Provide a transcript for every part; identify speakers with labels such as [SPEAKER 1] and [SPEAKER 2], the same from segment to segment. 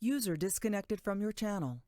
[SPEAKER 1] User disconnected from your channel.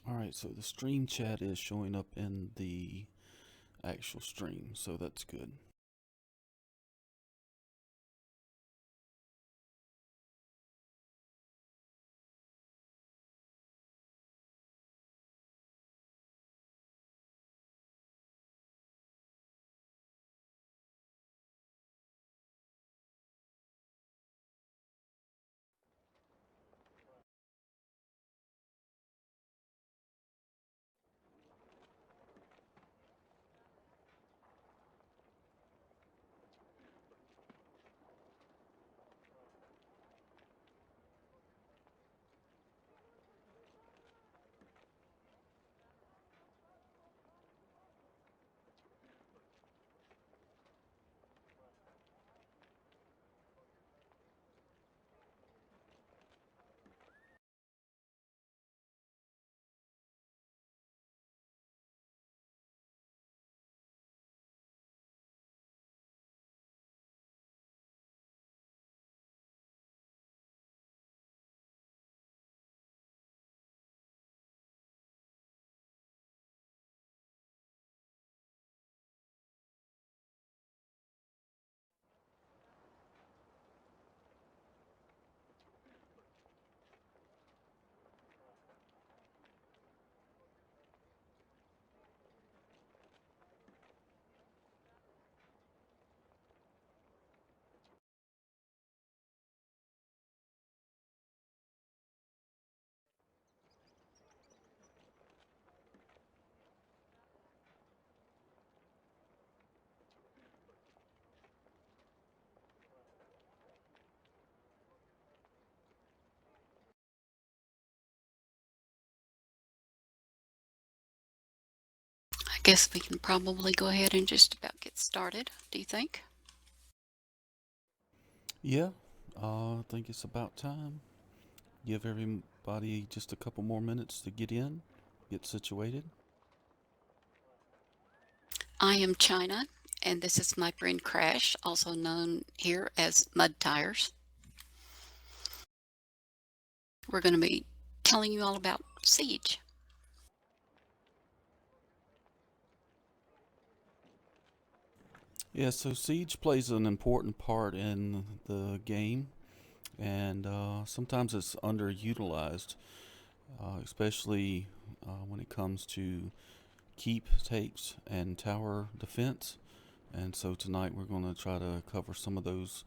[SPEAKER 2] Alright, so the stream chat is showing up in the actual stream, so that's good.
[SPEAKER 3] I guess we can probably go ahead and just about get started. Do you think?
[SPEAKER 2] Yeah, I think it's about time. Give everybody just a couple more minutes to get in, get situated.
[SPEAKER 3] I am Chynna, and this is my friend Crash, also known here as Mud Tires. We're going to be telling you all about Siege.
[SPEAKER 2] Yeah, so Siege plays an important part in the game, and sometimes it's underutilized, especially when it comes to keep takes and tower defense. And so tonight we're going to try to cover some of those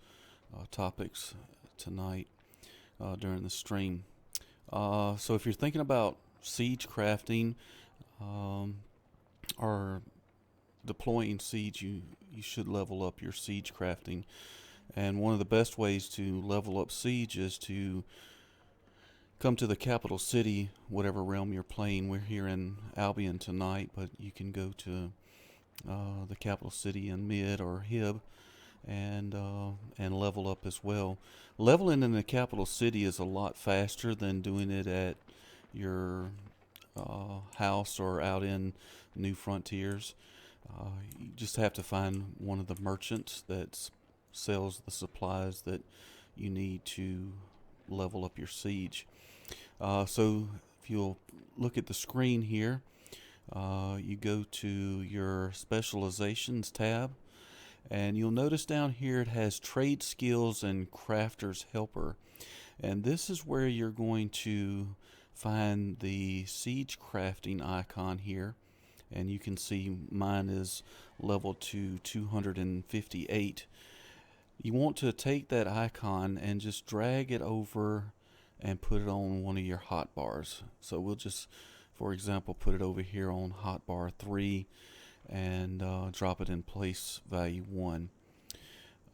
[SPEAKER 2] topics tonight during the stream. So if you're thinking about siege crafting um, or deploying siege, you should level up your siege crafting. And one of the best ways to level up siege is to come to the capital city, whatever realm you're playing. We're here in Albion tonight, but you can go to the capital city in Mid or Hib and level up as well. Leveling in the capital city is a lot faster than doing it at your house or out in New Frontiers. You just have to find one of the merchants that sells the supplies that you need to level up your siege. So if you'll look at the screen here, you go to your specializations tab, And you'll notice down here it has trade skills and crafter's helper. And this is where you're going to find the siege crafting icon here. And you can see mine is level to 258. You want to take that icon and just drag it over and put it on one of your hotbars. So we'll just, for example, put it over here on hotbar 3 and drop it in place value 1.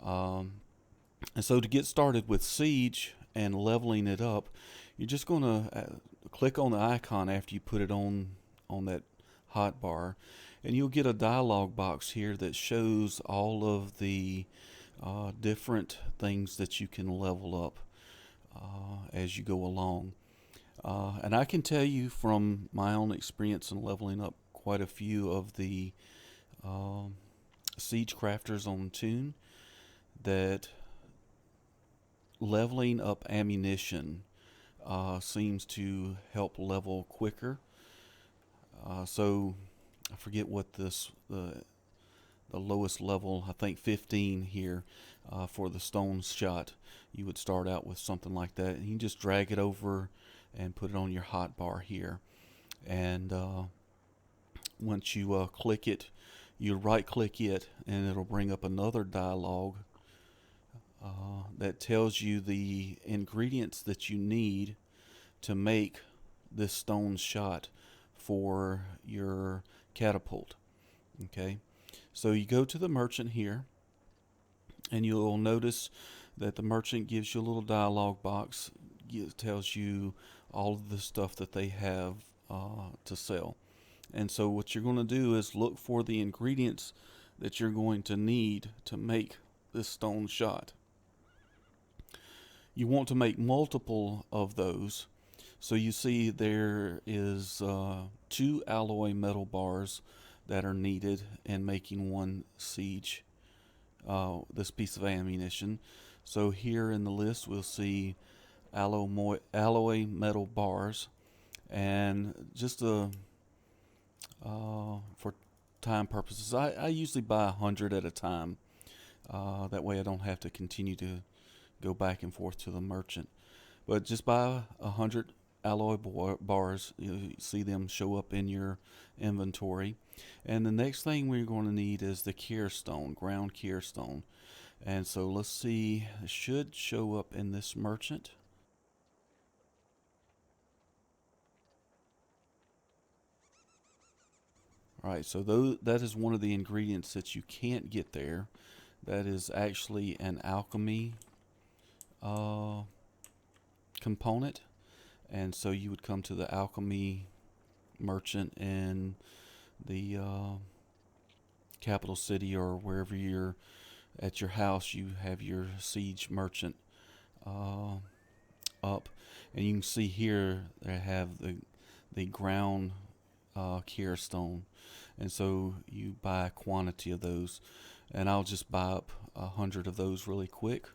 [SPEAKER 2] And so to get started with siege and leveling it up, you're just going to click on the icon after you put it on that hotbar, and you'll get a dialog box here that shows all of the different things that you can level up as you go along. And I can tell you from my own experience in leveling up quite a few of the siege crafters on Toon that leveling up ammunition seems to help level quicker. So I forget what the lowest level, I think 15 here for the stone shot. You would start out with something like that, and you can just drag it over and put it on your hotbar here. And once you click it, you right click it, and it'll bring up another dialog that tells you the ingredients that you need to make this stone shot for your catapult. Okay, so you go to the merchant here, and you'll notice that the merchant gives you a little dialog box. It tells you all of the stuff that they have to sell. And so what you're going to do is look for the ingredients that you're going to need to make this stone shot. You want to make multiple of those. So you see there is 2 alloy metal bars that are needed in making one siege, this piece of ammunition. So here in the list we'll see alloy metal bars, and just for time purposes, I usually buy 100 at a time. That way I don't have to continue to go back and forth to the merchant. But just buy 100 alloy bars. You see them show up in your inventory. And the next thing we're going to need is the cure stone, ground cure stone. And so let's see, it should show up in this merchant. Alright, so that is one of the ingredients that you can't get there. That is actually an alchemy component. And so you would come to the alchemy merchant in the capital city, or wherever you're at your house, you have your siege merchant up. And you can see here they have the ground cure stone. And so you buy a quantity of those. And I'll just buy up 100 of those really quick.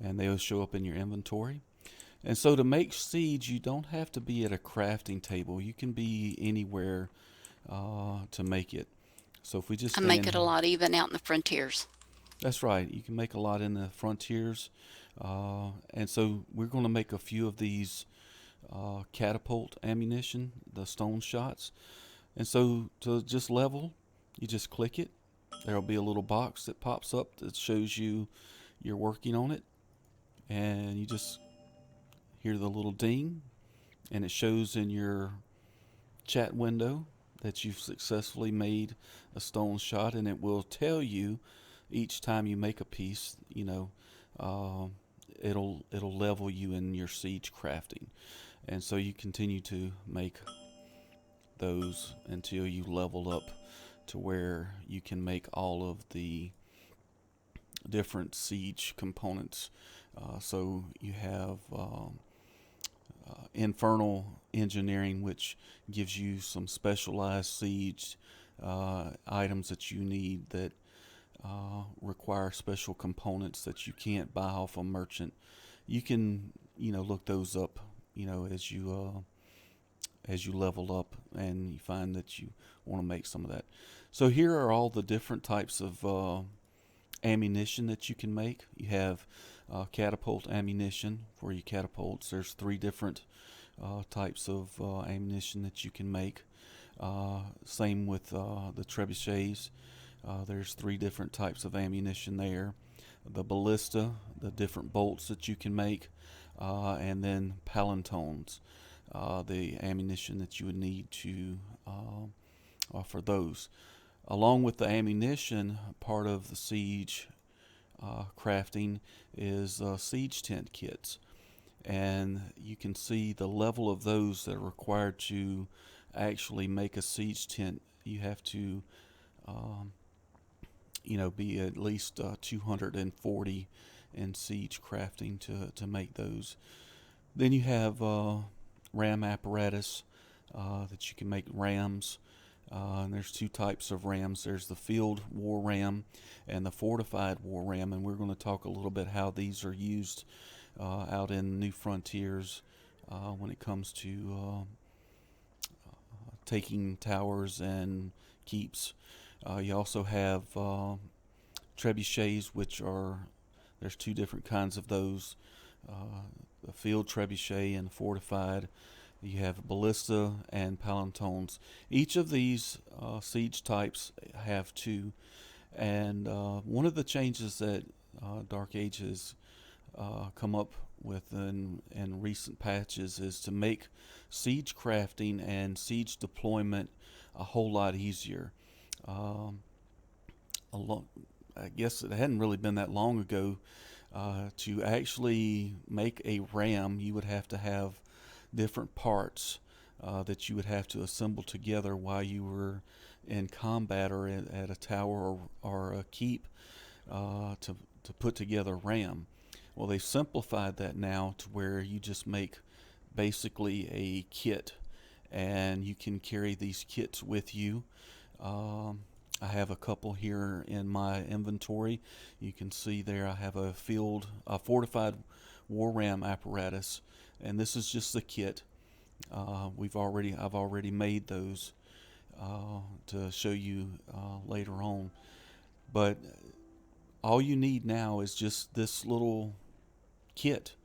[SPEAKER 2] And they'll show up in your inventory. And so to make siege, you don't have to be at a crafting table. You can be anywhere to make it. So if we just
[SPEAKER 3] make it a lot even out in the frontiers.
[SPEAKER 2] That's right. You can make a lot in the frontiers. And so we're going to make a few of these catapult ammunition, the stone shots. And so to just level, you just click it. There'll be a little box that pops up that shows you you're working on it. And you just hear the little ding, and it shows in your chat window that you've successfully made a stone shot, and it will tell you each time you make a piece, it'll level you in your siege crafting. And so you continue to make those until you level up to where you can make all of the different siege components. So you have infernal engineering, which gives you some specialized siege items that you need that require special components that you can't buy off a merchant. You can look those up as you level up, and you find that you want to make some of that. So here are all the different types of ammunition that you can make. You have catapult ammunition for your catapults. There's 3 different types of ammunition that you can make. Same with the trebuchets. There's 3 different types of ammunition there. The ballista, the different bolts that you can make, and then palantones, the ammunition that you would need to for those. Along with the ammunition, part of the siege crafting is siege tent kits, and you can see the level of those that are required to actually make a siege tent. You have to be at least 240 in siege crafting to make those. Then you have ram apparatus that you can make rams. And there's 2 types of rams. There's the field war ram and the fortified war ram, and we're going to talk a little bit how these are used out in New Frontiers when it comes to taking towers and keeps. You also have trebuchets, which there's 2 different kinds of those, the field trebuchet and fortified. You have ballista and palantones. Each of these siege types have 2, and one of the changes that Dark Age has come up with in recent patches is to make siege crafting and siege deployment a whole lot easier. I guess it hadn't really been that long ago. To actually make a ram, you would have to have different parts that you would have to assemble together while you were in combat or at a tower or a keep to put together a ram. Well, they've simplified that now to where you just make basically a kit, and you can carry these kits with you. I have a couple here in my inventory. You can see there I have a fortified war ram apparatus, and this is just the kit. I've already made those to show you later on. But all you need now is just this little kit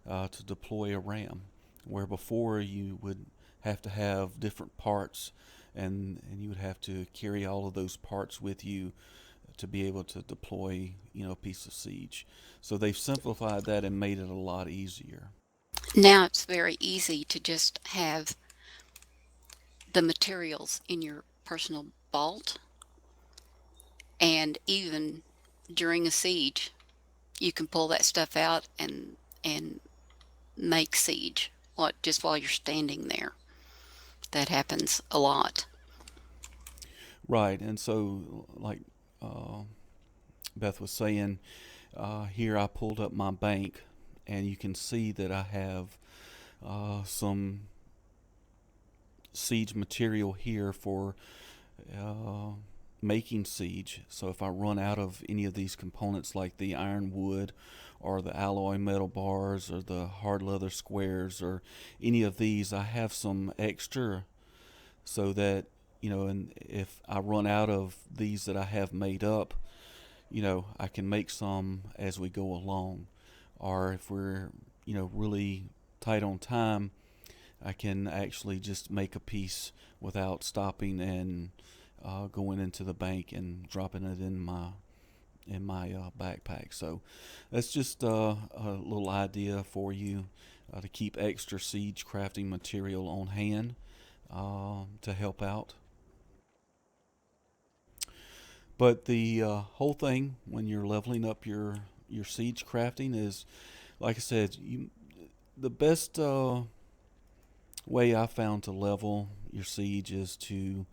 [SPEAKER 2] to deploy a ram, where before you would have to have different parts, and you would have to carry all of those parts with you to be able to deploy a piece of siege. So they've simplified that and made it a lot easier.
[SPEAKER 3] Now it's very easy to just have the materials in your personal vault, and even during a siege you can pull that stuff out and make siege just while you're standing there. That happens a lot.
[SPEAKER 2] Right, and so like Beth was saying, here I pulled up my bank, and you can see that I have some siege material here for making siege. So if I run out of any of these components, like the iron wood or the alloy metal bars or the hard leather squares or any of these, I have some extra, so that and if I run out of these that I have made up, I can make some as we go along. Or if we're really tight on time, I can actually just make a piece without stopping and going into the bank and dropping it in my backpack. So that's just a little idea for you to keep extra siege crafting material on hand to help out. But the whole thing when you're leveling up your siege crafting is, like I said, the best way I found to level your siege is to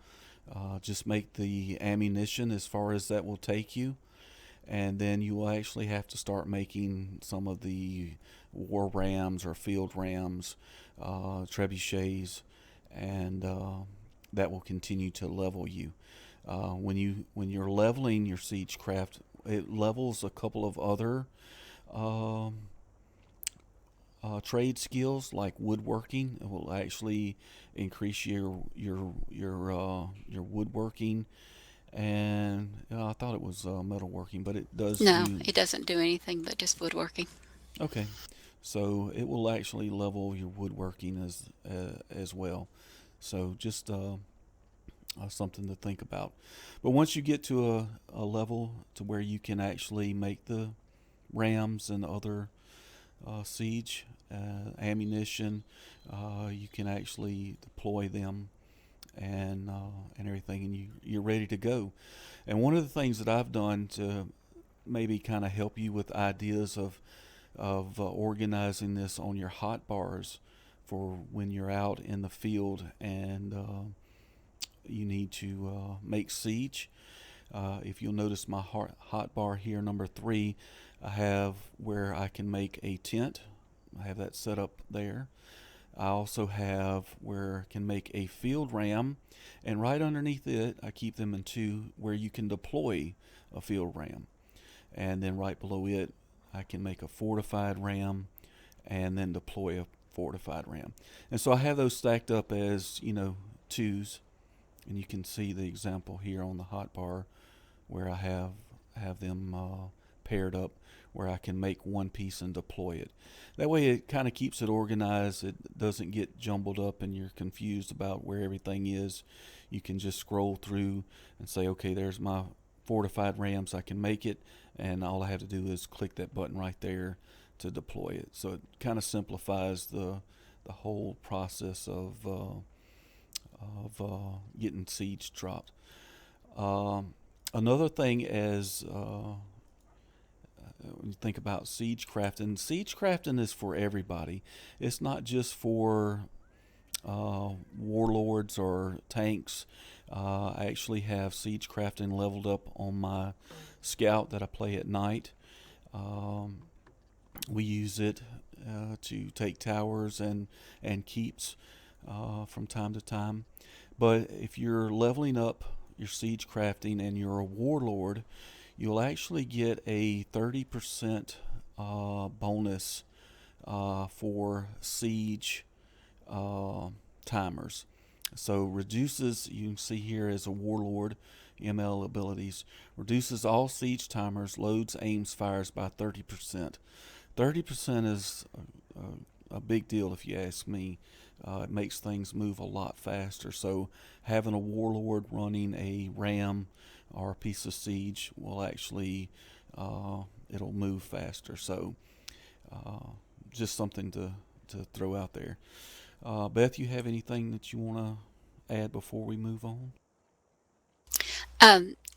[SPEAKER 2] just make the ammunition as far as that will take you, and then you will actually have to start making some of the war rams or field rams, trebuchets, and that will continue to level you. When you're leveling your siege craft, it levels a couple of other trade skills like woodworking. It will actually increase your woodworking, and I thought it was metalworking, but it does
[SPEAKER 3] No,
[SPEAKER 2] do.
[SPEAKER 3] it doesn't do anything but just woodworking.
[SPEAKER 2] Okay, so it will actually level your woodworking as well. So just something to think about. But once you get to a level to where you can actually make the rams and other siege ammunition, you can actually deploy them and everything, and you're ready to go. And one of the things that I've done to maybe kind of help you with ideas of organizing this on your hot bars for when you're out in the field and you need to make siege. If you'll notice my hot bar here, number 3, I have where I can make a tent. I have that set up there. I also have where I can make a field ram, and right underneath it, I keep them in 2 where you can deploy a field ram. And then right below it, I can make a fortified ram and then deploy a fortified ram. And so I have those stacked up as, 2s, and you can see the example here on the hotbar where I have them paired up where I can make one piece and deploy it. That way it kind of keeps it organized. It doesn't get jumbled up and you're confused about where everything is. You can just scroll through and say, okay, there's my fortified rams. I can make it, and all I have to do is click that button right there to deploy it. So it kind of simplifies the whole process of getting siege dropped. Another thing as when you think about siege crafting is for everybody. It's not just for warlords or tanks. I actually have siege crafting leveled up on my scout that I play at night. We use it to take towers and keeps from time to time. But if you're leveling up your siege crafting and you're a warlord, you'll actually get a 30% bonus for siege timers. So reduces, you can see here as a warlord, ML abilities, reduces all siege timers, loads, aims, fires by 30%. 30% is a big deal if you ask me. It makes things move a lot faster. So having a warlord running a ram or a piece of siege will actually it'll move faster. So just something to throw out there. Beth, you have anything that you want to add before we move on?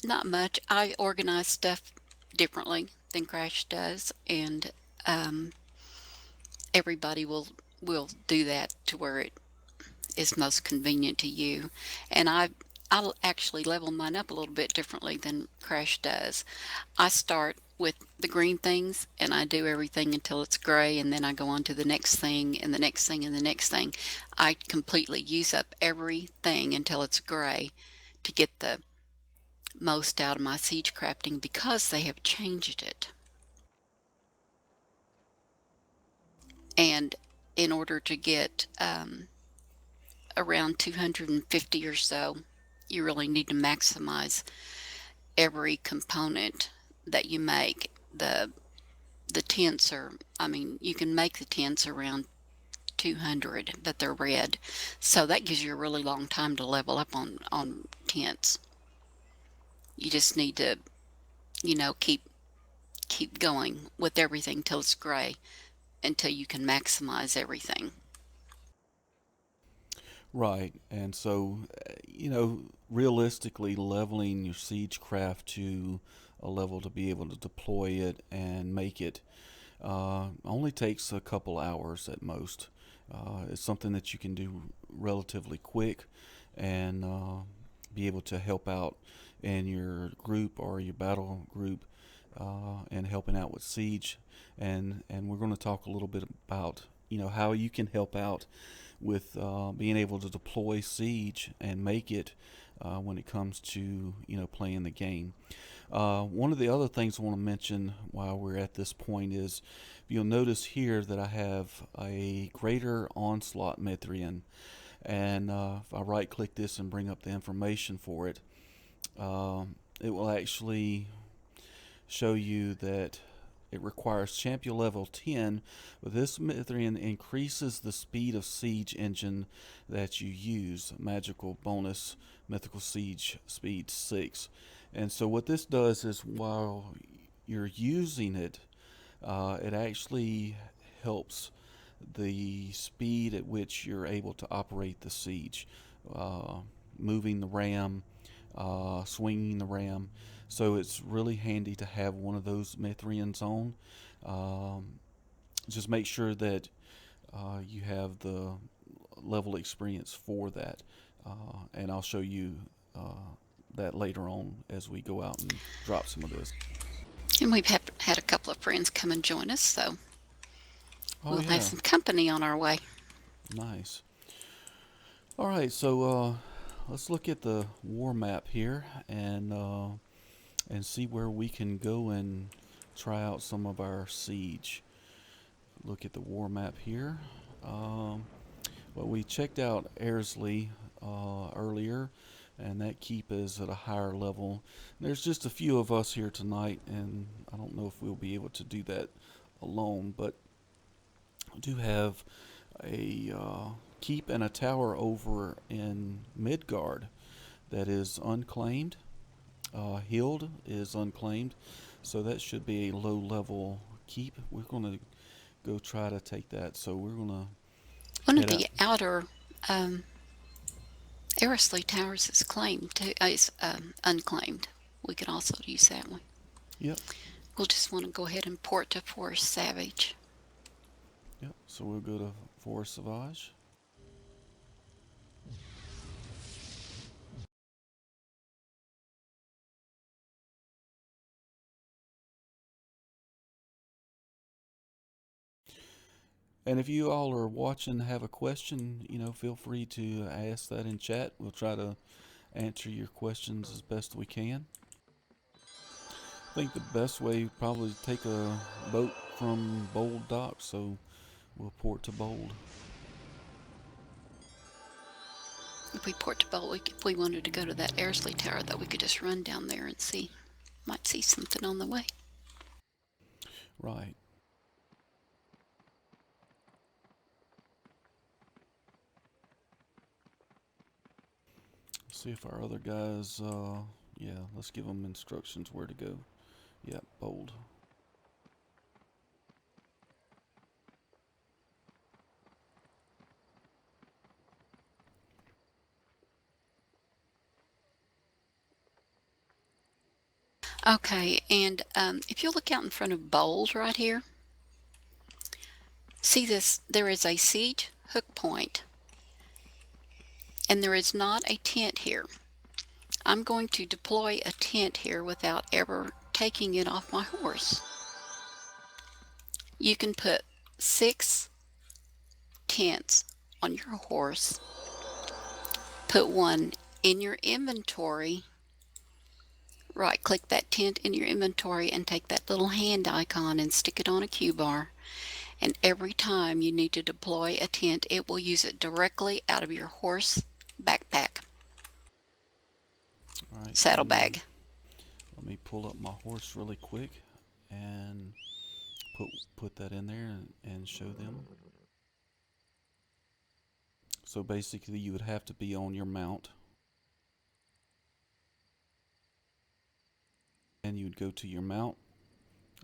[SPEAKER 3] Not much. I organize stuff differently than Crash does, and um, everybody will do that to where it is most convenient to you. And I'll actually level mine up a little bit differently than Crash does. I start with the green things and I do everything until it's gray, and then I go on to the next thing and the next thing and the next thing. I completely use up everything until it's gray to get the most out of my siege crafting because they have changed it. And in order to get around 250 or so, you really need to maximize every component that you make. The tents are, I mean, you can make the tents around 200, but they're red. So that gives you a really long time to level up on tents. You just need to, keep going with everything till it's gray until you can maximize everything.
[SPEAKER 2] Right, and so realistically, leveling your siege craft to a level to be able to deploy it and make it only takes a couple hours at most. It's something that you can do relatively quick and be able to help out in your group or your battle group and helping out with siege. And we're going to talk a little bit about how you can help out with being able to deploy siege and make it when it comes to playing the game. One of the other things I want to mention while we're at this point is you'll notice here that I have a greater onslaught Mithrian, and if I right click this and bring up the information for it, it will actually show you that it requires champion level 10, but this Mithrian increases the speed of siege engine that you use. Magical bonus mythical siege speed 6. And so what this does is while you're using it, it actually helps the speed at which you're able to operate the siege, moving the ram, swinging the ram. So it's really handy to have one of those Mithrians on. Just make sure that you have the level experience for that, and I'll show you that later on as we go out and drop some of this.
[SPEAKER 3] And we've had a couple of friends come and join us, so we'll
[SPEAKER 2] yeah.
[SPEAKER 3] have some company on our way.
[SPEAKER 2] Nice. All right, so let's look at the war map here and see where we can go and try out some of our siege. Look at the war map here. Well, we checked out Airsley earlier, and that keep is at a higher level. There's just a few of us here tonight, and I don't know if we'll be able to do that alone, but I do have a keep and a tower over in Midgard that is unclaimed. Healed is unclaimed, so that should be a low level keep. We're going to go try to take that, so we're going to
[SPEAKER 3] one of the outer Airsley towers is claimed to, is unclaimed. We could also use that one.
[SPEAKER 2] Yep.
[SPEAKER 3] We'll just want to go ahead and port to Forest Savage.
[SPEAKER 2] Yep, so we'll go to Forest Savage. And if you all are watching, have a question, feel free to ask that in chat. We'll try to answer your questions as best we can. I think the best way would probably take a boat from Bold Dock, so we'll port to Bold.
[SPEAKER 3] If we port to Bold, if we wanted to go to that Airsley tower, though, we could just run down there and see. Might see something on the way.
[SPEAKER 2] Right. See if our other guys, yeah, let's give them instructions where to go. Yep, Bold.
[SPEAKER 3] Okay, and if you look out in front of Bold right here, see this, there is a siege hook point, and there is not a tent here. I'm going to deploy a tent here without ever taking it off my horse. You can put 6 tents on your horse, put one in your inventory, right click that tent in your inventory and take that little hand icon and stick it on a Q bar, and every time you need to deploy a tent, it will use it directly out of your horse backpack.
[SPEAKER 2] All right,
[SPEAKER 3] saddlebag.
[SPEAKER 2] Let me pull up my horse really quick and put that in there and show them. So basically you would have to be on your mount, and you would go to your mount.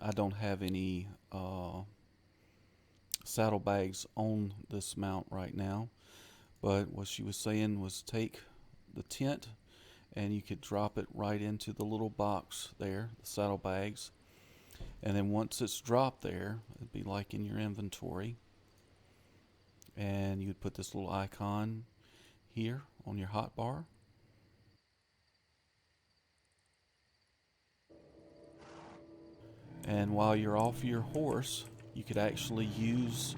[SPEAKER 2] I don't have any saddlebags on this mount right now, but what she was saying was take the tent and you could drop it right into the little box there, the saddlebags, and then once it's dropped there, it'd be like in your inventory, and you'd put this little icon here on your hotbar, and while you're off your horse, you could actually use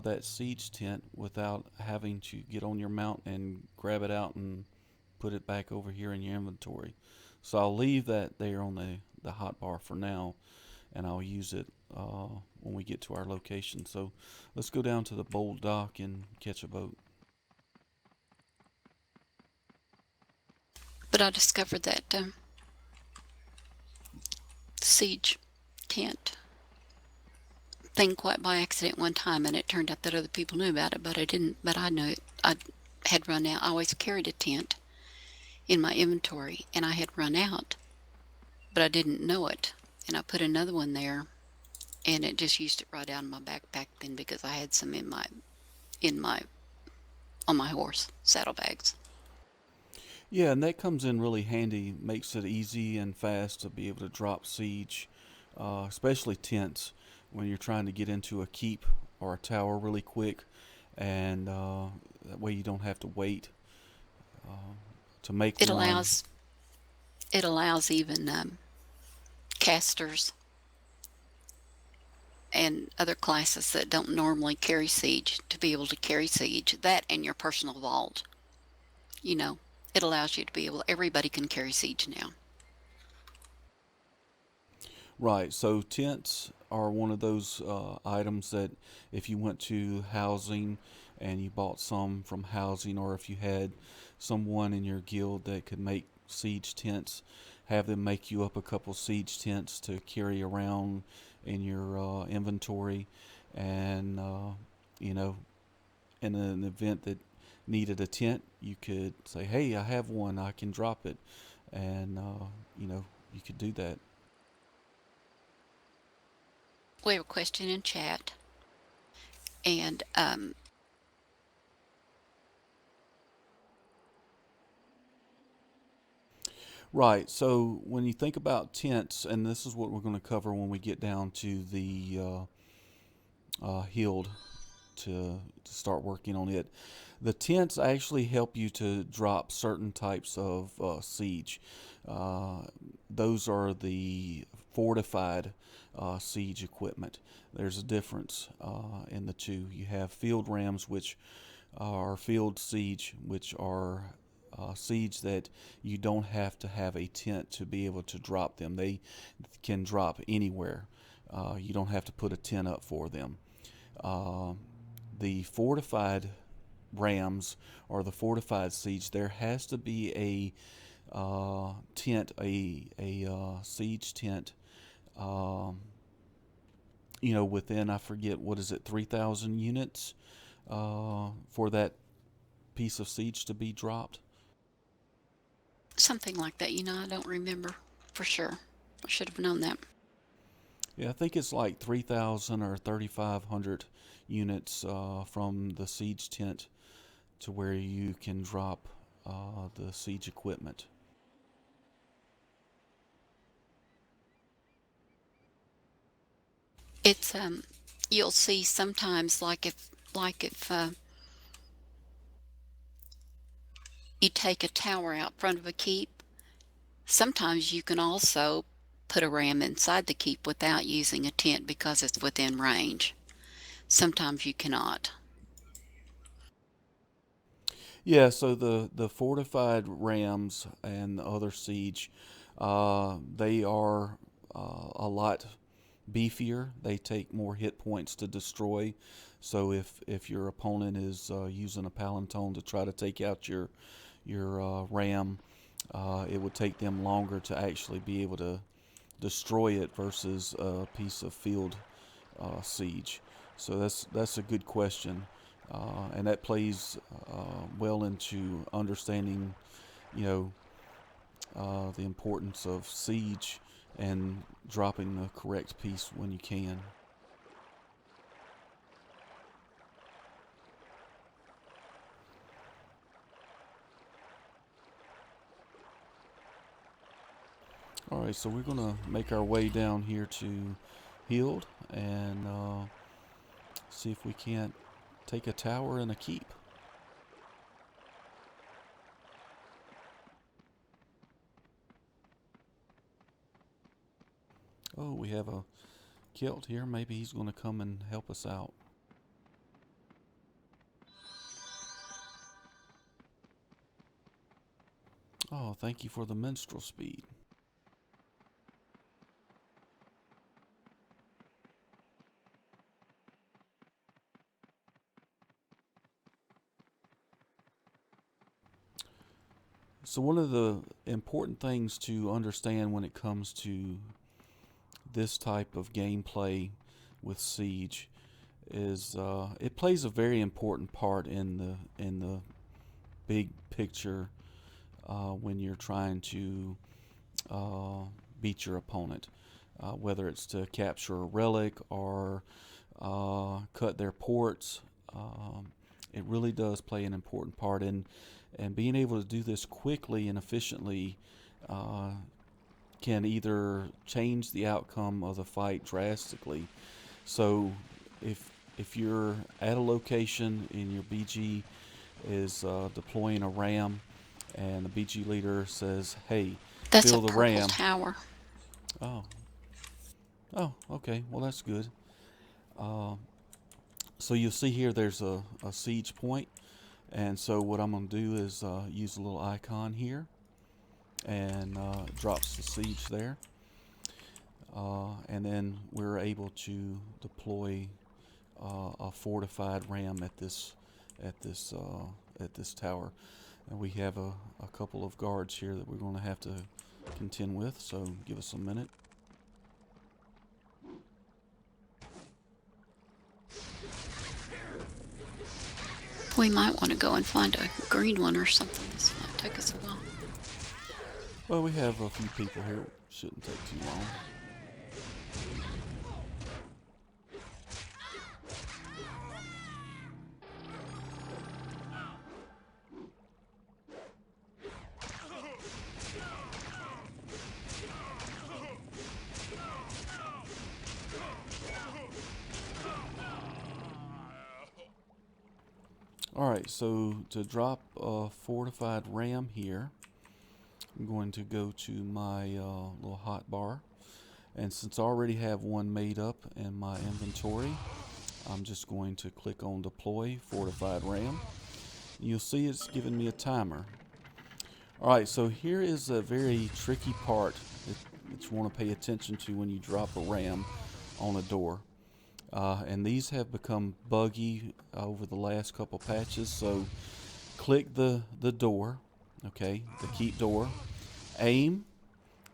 [SPEAKER 2] that siege tent without having to get on your mount and grab it out and put it back over here in your inventory. So I'll leave that there on the hotbar for now, and I'll use it when we get to our location. So let's go down to the Bold Dock and catch a boat.
[SPEAKER 3] But I discovered that siege tent thing quite by accident one time, and it turned out that other people knew about it, but I didn't. But I knew it. I had run out. I always carried a tent in my inventory, and I had run out, but I didn't know it. And I put another one there, and it just used it right out of my backpack then because I had some in my on my horse saddlebags.
[SPEAKER 2] Yeah, and that comes in really handy. Makes it easy and fast to be able to drop siege, especially tents when you're trying to get into a keep or a tower really quick, and that way you don't have to wait uh, to make
[SPEAKER 3] It
[SPEAKER 2] one.
[SPEAKER 3] allows it allows even casters and other classes that don't normally carry siege to be able to carry siege. That and your personal vault. You know, it allows you to be able. Everybody can carry siege now.
[SPEAKER 2] Right. So tents are one of those items that if you went to housing and you bought some from housing, or if you had someone in your guild that could make siege tents, have them make you up a couple siege tents to carry around in your inventory, and you know, in an event that needed a tent, you could say, "Hey, I have one. I can drop it," and you know, you could do that.
[SPEAKER 3] We have a question in chat, and
[SPEAKER 2] Right. So when you think about tents, and this is what we're going to cover when we get down to the healed to start working on it. The tents actually help you to drop certain types of siege. Uh, those are the fortified siege equipment. There's a difference in the two. You have field rams, which are field siege, which are siege that you don't have to have a tent to be able to drop them. They can drop anywhere. You don't have to put a tent up for them. Uh, the fortified rams or the fortified siege, there has to be a tent, a siege tent. Um, within, I forget, what is it, 3,000 units for that piece of siege to be dropped.
[SPEAKER 3] something like that. I don't remember for sure. I should have known that.
[SPEAKER 2] Yeah, I think it's like 3,000 or 3,500 units from the siege tent to where you can drop the siege equipment.
[SPEAKER 3] It's you'll see sometimes like if you take a tower out front of a keep, sometimes you can also put a ram inside the keep without using a tent because it's within range. Sometimes you cannot.
[SPEAKER 2] Yeah, so the fortified rams and the other siege, they are a lot beefier. They take more hit points to destroy. So if your opponent is using a palantone to try to take out your ram, it would take them longer to actually be able to destroy it versus a piece of field siege. So that's a good question, and that plays well into understanding, you know, the importance of siege and dropping the correct piece when you can. All right, so we're gonna make our way down here to Healed and see if we can't take a tower and a keep. Oh, we have a Kilt here. Maybe he's going to come and help us out. Oh, thank you for the minstrel speed. So one of the important things to understand when it comes to this type of gameplay with Siege is it plays a very important part in the big picture when you're trying to beat your opponent, whether it's to capture a relic or cut their ports. It really does play an important part in, and being able to do this quickly and efficiently can either change the outcome of the fight drastically. So if you're at a location and your BG is deploying a ram, and the BG leader says, "Hey,
[SPEAKER 3] That's
[SPEAKER 2] fill
[SPEAKER 3] a
[SPEAKER 2] the
[SPEAKER 3] purple
[SPEAKER 2] ram."
[SPEAKER 3] tower.
[SPEAKER 2] Oh, okay. Well, that's good. So you'll see here there's a siege point, and so what I'm going to do is use a little icon here, and it drops the siege there, and then we're able to deploy a fortified ram at this tower, and we have a couple of guards here that we're going to have to contend with. So give us a minute.
[SPEAKER 3] We might want to go and find a green one or something. This might take us a while.
[SPEAKER 2] Well, we have a few people here. Shouldn't take too long. Alright, so to drop a fortified ram here, I'm going to go to my little hotbar, and since I already have one made up in my inventory, I'm just going to click on deploy fortified ram. You'll see it's giving me a timer. Alright, so here is a very tricky part that you want to pay attention to when you drop a ram on a door. And these have become buggy over the last couple patches, so click the door, okay, the keep door, aim,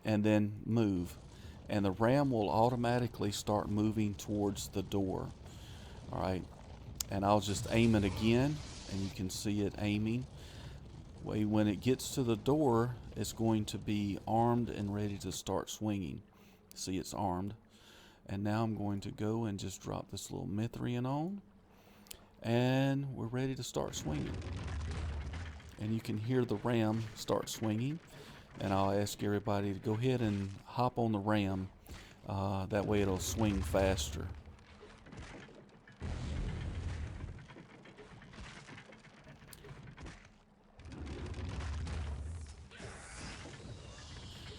[SPEAKER 2] and then move, and the ram will automatically start moving towards the door. Alright, and I'll just aim it again, and you can see it aiming. When it gets to the door, it's going to be armed and ready to start swinging. See, it's armed. And now I'm going to go and just drop this little Mithrian on, and we're ready to start swinging. And you can hear the ram start swinging, and I'll ask everybody to go ahead and hop on the ram. That way it'll swing faster.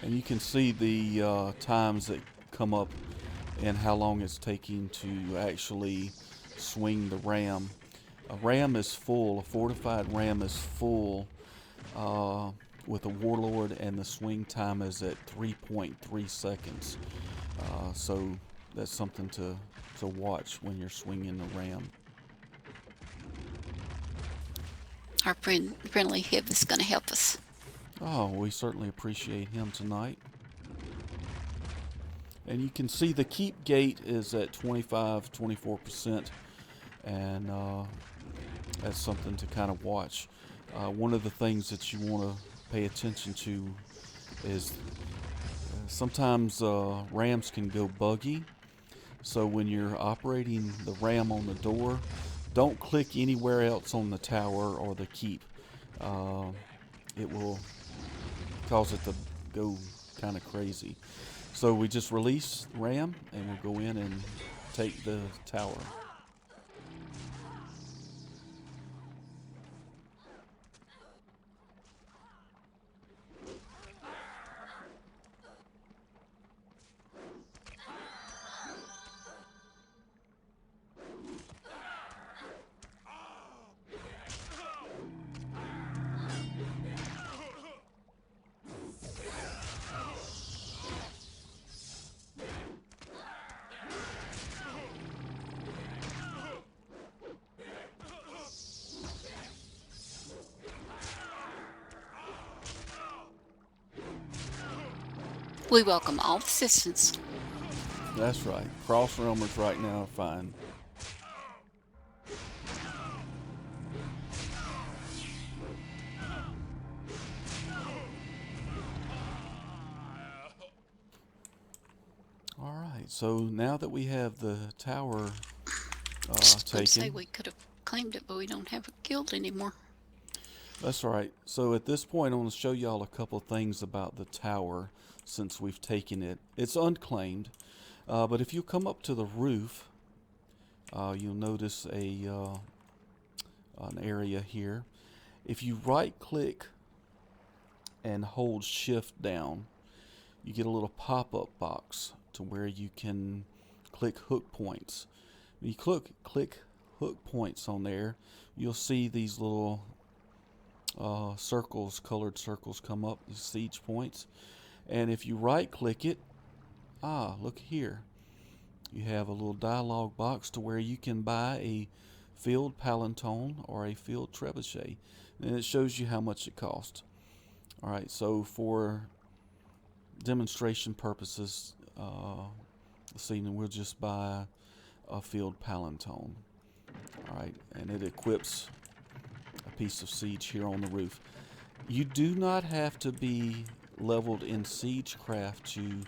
[SPEAKER 2] And you can see the times that come up and how long it's taking to actually swing the ram. A ram is full, a fortified ram is full with a warlord, and the swing time is at 3.3 seconds. So that's something to watch when you're swinging the ram.
[SPEAKER 3] Our friendly Hib is going to help us.
[SPEAKER 2] Oh, we certainly appreciate him tonight. And you can see the keep gate is at 24%, and that's something to kind of watch. One of the things that you want to pay attention to is sometimes rams can go buggy. So when you're operating the ram on the door, don't click anywhere else on the tower or the keep. It will cause it to go kind of crazy. So we just release ram, and we'll go in and take the tower.
[SPEAKER 3] We welcome all assistance.
[SPEAKER 2] That's right. Cross realmers right now are fine. All right. So now that we have the tower
[SPEAKER 3] Let's say
[SPEAKER 2] taken,
[SPEAKER 3] we could have claimed it, but we don't have a guild anymore.
[SPEAKER 2] that's right. So at this point, I want to show y'all a couple things about the tower since we've taken it. It's unclaimed, but if you come up to the roof, you'll notice an area here. If you right-click and hold Shift down, you get a little pop-up box to where you can click hook points. When you click hook points on there, you'll see these little circles, colored circles come up, these siege points. And if you right click it, look here. You have a little dialog box to where you can buy a field palanton or a field trebuchet. And it shows you how much it costs. Alright, so for demonstration purposes, this evening we'll just buy a field palanton. Alright, and it equips a piece of siege here on the roof. You do not have to be leveled in siegecraft to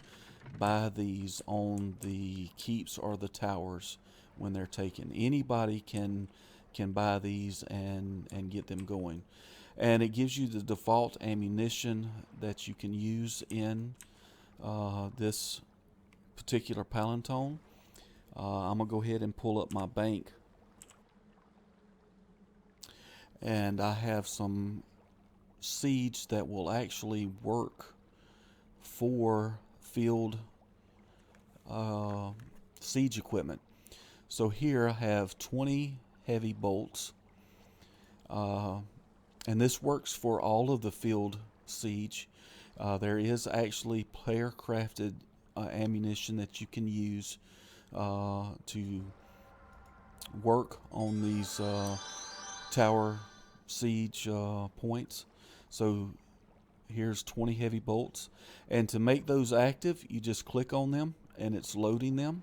[SPEAKER 2] buy these on the keeps or the towers when they're taken. Anybody can buy these and get them going. And it gives you the default ammunition that you can use in this particular palanton. I'm going to go ahead and pull up my bank. And I have some siege that will actually work for field siege equipment. So here I have 20 heavy bolts, and this works for all of the field siege. There is actually player crafted ammunition that you can use to work on these tower siege points. So here's 20 heavy bolts, and to make those active you just click on them and it's loading them.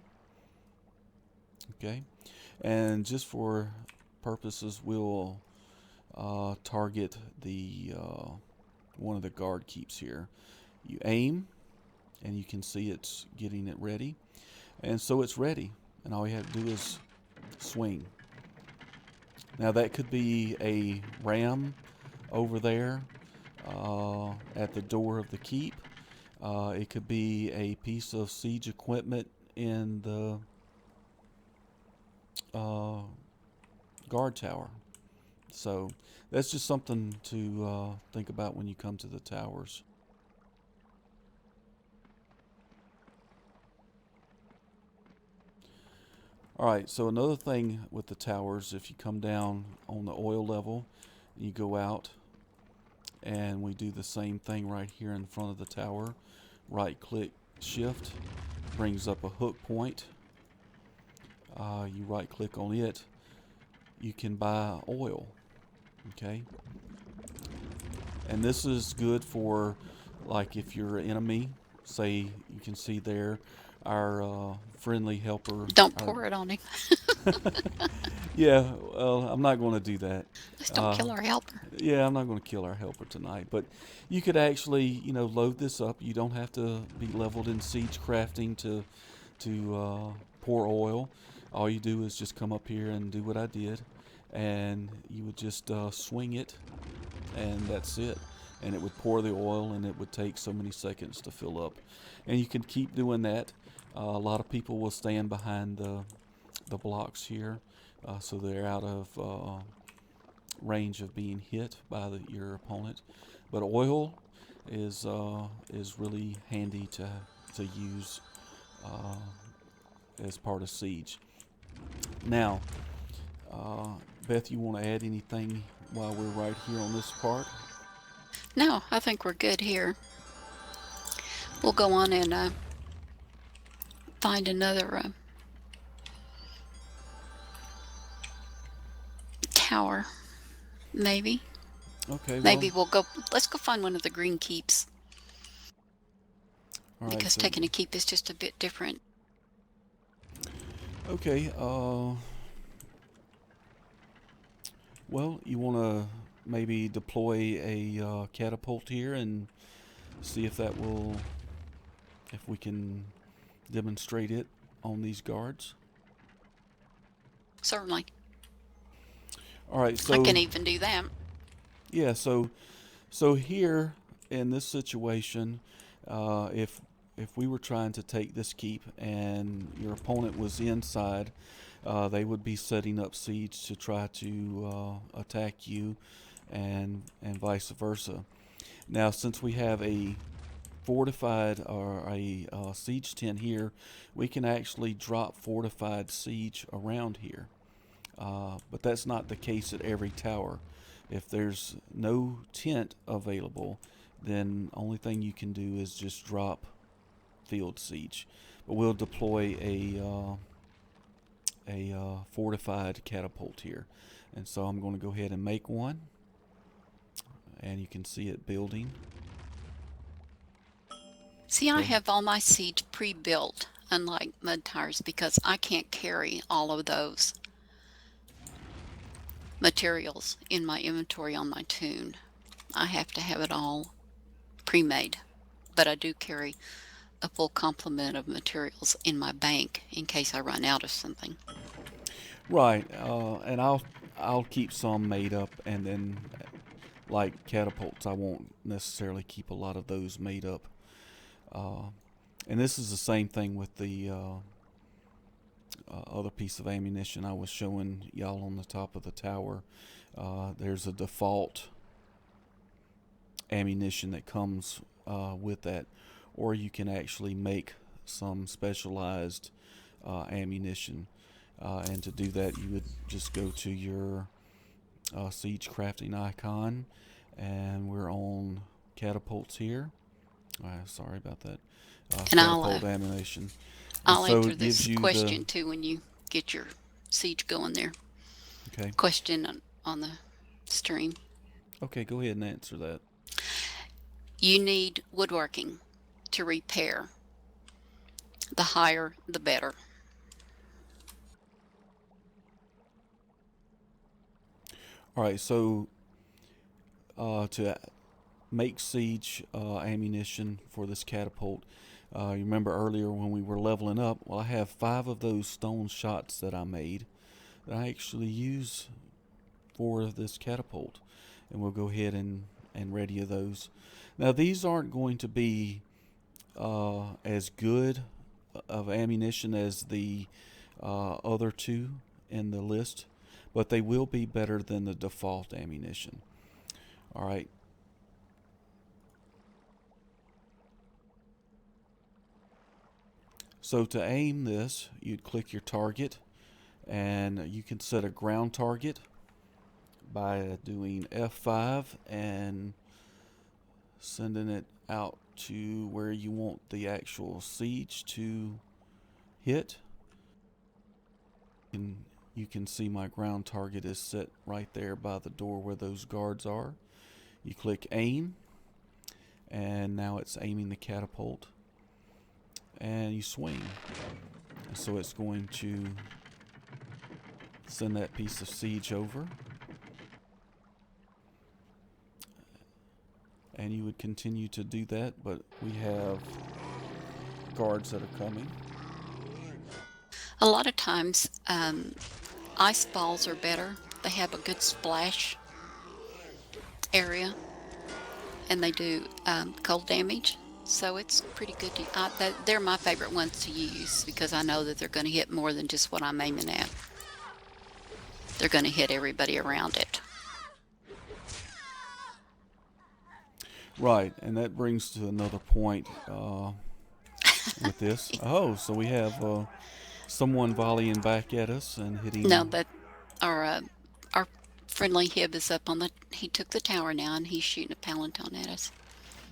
[SPEAKER 2] Okay, and just for purposes we'll target the one of the guard keeps here. You aim and you can see it's getting it ready, and so it's ready, and all you have to do is swing. Now that could be a ram over there at the door of the keep. It could be a piece of siege equipment in the guard tower. So that's just something to think about when you come to the towers. Alright, so another thing with the towers, if you come down on the oil level, you go out, and we do the same thing right here in front of the tower. Right click shift, brings up a hook point. You right click on it, you can buy oil. Okay, and this is good for, like, if you're an enemy, say you can see there our friendly helper.
[SPEAKER 3] Don't pour it on him.
[SPEAKER 2] Yeah, well, I'm not going to do that.
[SPEAKER 3] Just don't kill our helper.
[SPEAKER 2] Yeah, I'm not going to kill our helper tonight. But you could actually, load this up. You don't have to be leveled in siege crafting to pour oil. All you do is just come up here and do what I did, and you would just swing it, and that's it. And it would pour the oil, and it would take so many seconds to fill up. And you can keep doing that. A lot of people will stand behind the blocks here, so they're out of range of being hit by your opponent. But oil is really handy to use as part of siege. Now, Beth, you want to add anything while we're right here on this part?
[SPEAKER 3] No, I think we're good here. We'll go on and find another tower, maybe.
[SPEAKER 2] Okay.
[SPEAKER 3] Maybe we'll go. Let's go find one of the green keeps.
[SPEAKER 2] All right.
[SPEAKER 3] because
[SPEAKER 2] So
[SPEAKER 3] taking a keep is just a bit different.
[SPEAKER 2] okay. Well, you want to maybe deploy a catapult here and see if if we can demonstrate it on these guards.
[SPEAKER 3] Certainly.
[SPEAKER 2] All right.
[SPEAKER 3] I
[SPEAKER 2] So
[SPEAKER 3] can even do that.
[SPEAKER 2] yeah. So here in this situation, if we were trying to take this keep and your opponent was inside, they would be setting up siege to try to attack you, and vice versa. Now, since we have a fortified or a siege tent here, we can actually drop fortified siege around here. But that's not the case at every tower. If there's no tent available, then only thing you can do is just drop field siege. But we'll deploy a fortified catapult here, and so I'm going to go ahead and make one, and you can see it building.
[SPEAKER 3] See, I
[SPEAKER 2] So
[SPEAKER 3] have all my siege pre-built, unlike mud tires, because I can't carry all of those materials in my inventory on my toon. I have to have it all pre-made, but I do carry a full complement of materials in my bank in case I run out of something.
[SPEAKER 2] right, and I'll keep some made up, and then like catapults, I won't necessarily keep a lot of those made up. And this is the same thing with the other piece of ammunition I was showing y'all on the top of the tower. There's a default ammunition that comes with that, or you can actually make some specialized ammunition. And to do that, you would just go to your siege crafting icon, and we're on catapults here. Sorry about that.
[SPEAKER 3] And
[SPEAKER 2] Catapult ammunition. And
[SPEAKER 3] I'll
[SPEAKER 2] so
[SPEAKER 3] answer
[SPEAKER 2] it gives
[SPEAKER 3] this
[SPEAKER 2] you
[SPEAKER 3] question too when you get your siege going there.
[SPEAKER 2] Okay.
[SPEAKER 3] Question on the stream.
[SPEAKER 2] Okay, go ahead and answer that.
[SPEAKER 3] You need woodworking to repair. The higher, the better.
[SPEAKER 2] All right, so to make siege ammunition for this catapult, you remember earlier when we were leveling up? Well, I have 5 of those stone shots that I made that I actually use for this catapult, and we'll go ahead and ready those. Now, these aren't going to be as good of ammunition as the other 2 in the list, but they will be better than the default ammunition. All right. So to aim this, you'd click your target, and you can set a ground target by doing F5 and sending it out to where you want the actual siege to hit. And you can see my ground target is set right there by the door where those guards are. You click aim, and now it's aiming the catapult, and you swing. And so it's going to send that piece of siege over, and you would continue to do that, but we have guards that are coming.
[SPEAKER 3] A lot of times, ice balls are better. They have a good splash area, and they do cold damage. So it's pretty good. They're my favorite ones to use because I know that they're going to hit more than just what I'm aiming at. They're going to hit everybody around it.
[SPEAKER 2] Right, and that brings to another point with this. Oh, so we have someone volleying back at us and hitting.
[SPEAKER 3] No, but our friendly Hib is up on the. He took the tower now, and he's shooting a Palanton at us.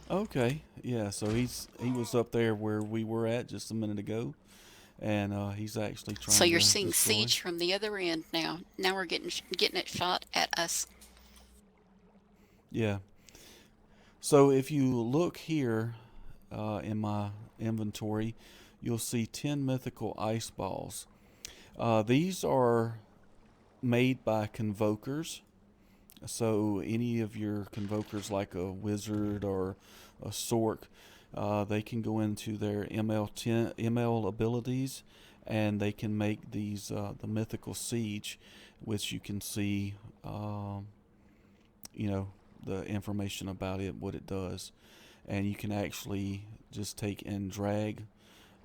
[SPEAKER 2] Okay, yeah. So he was up there where we were at just a minute ago, and he's actually trying.
[SPEAKER 3] So you're
[SPEAKER 2] to
[SPEAKER 3] seeing
[SPEAKER 2] destroy.
[SPEAKER 3] siege from the other end now. Now we're getting it shot at us.
[SPEAKER 2] Yeah. So if you look here, in my inventory, you'll see 10 mythical ice balls. These are made by convokers. So any of your convokers, like a wizard or a sork, they can go into their ML abilities, and they can make these the mythical siege, which you can see, the information about it, what it does, and you can actually just take and drag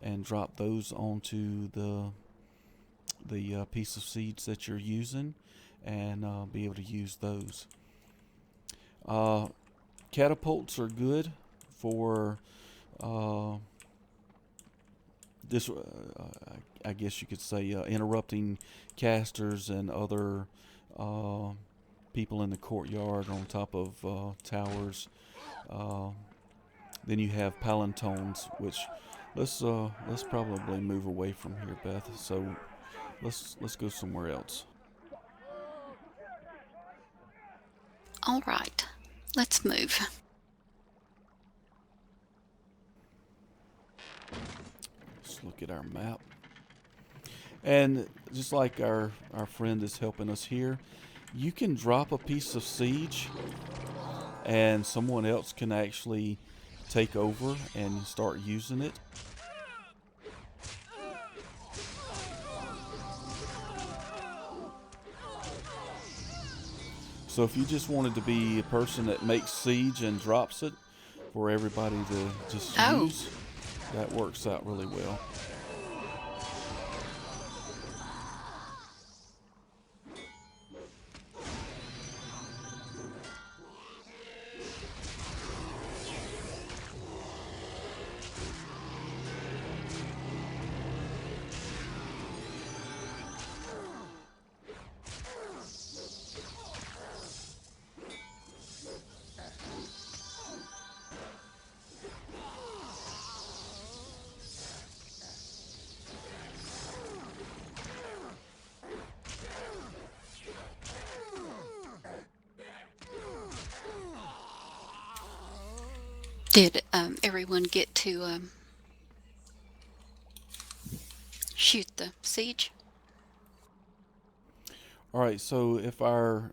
[SPEAKER 2] and drop those onto the piece of seeds that you're using, and be able to use those. Catapults are good for this. I guess you could say interrupting casters and other people in the courtyard on top of towers. Then you have palantones, which let's probably move away from here, Beth. So let's go somewhere else.
[SPEAKER 3] All right, let's move.
[SPEAKER 2] Let's look at our map. And just like our friend is helping us here, you can drop a piece of siege and someone else can actually take over and start using it. So if you just wanted to be a person that makes siege and drops it for everybody to just use, that works out really well.
[SPEAKER 3] Did everyone get to shoot the siege?
[SPEAKER 2] All right, so if our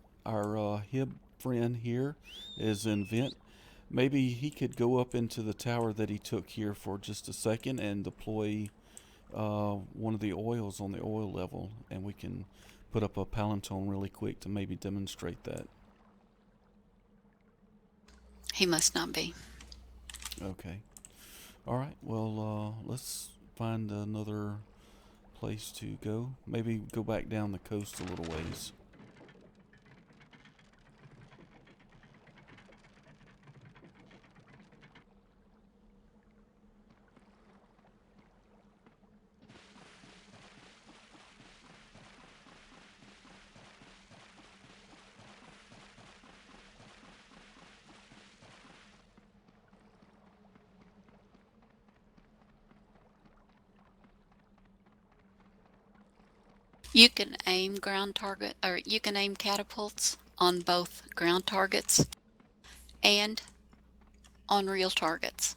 [SPEAKER 2] Hib friend here is in vent, maybe he could go up into the tower that he took here for just a second and deploy one of the oils on the oil level, and we can put up a palantone really quick to maybe demonstrate that.
[SPEAKER 3] He must not be.
[SPEAKER 2] Okay. All right. Well, let's find another place to go. Maybe go back down the coast a little ways.
[SPEAKER 3] You can aim you can aim catapults on both ground targets and on real targets.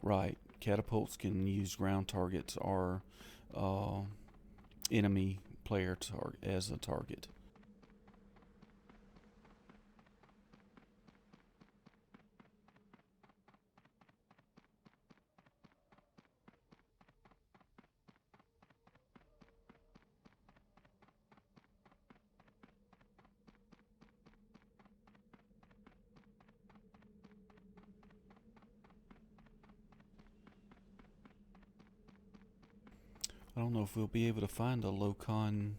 [SPEAKER 2] Right. Catapults can use ground targets or enemy player as a target. I don't know if we'll be able to find a low-con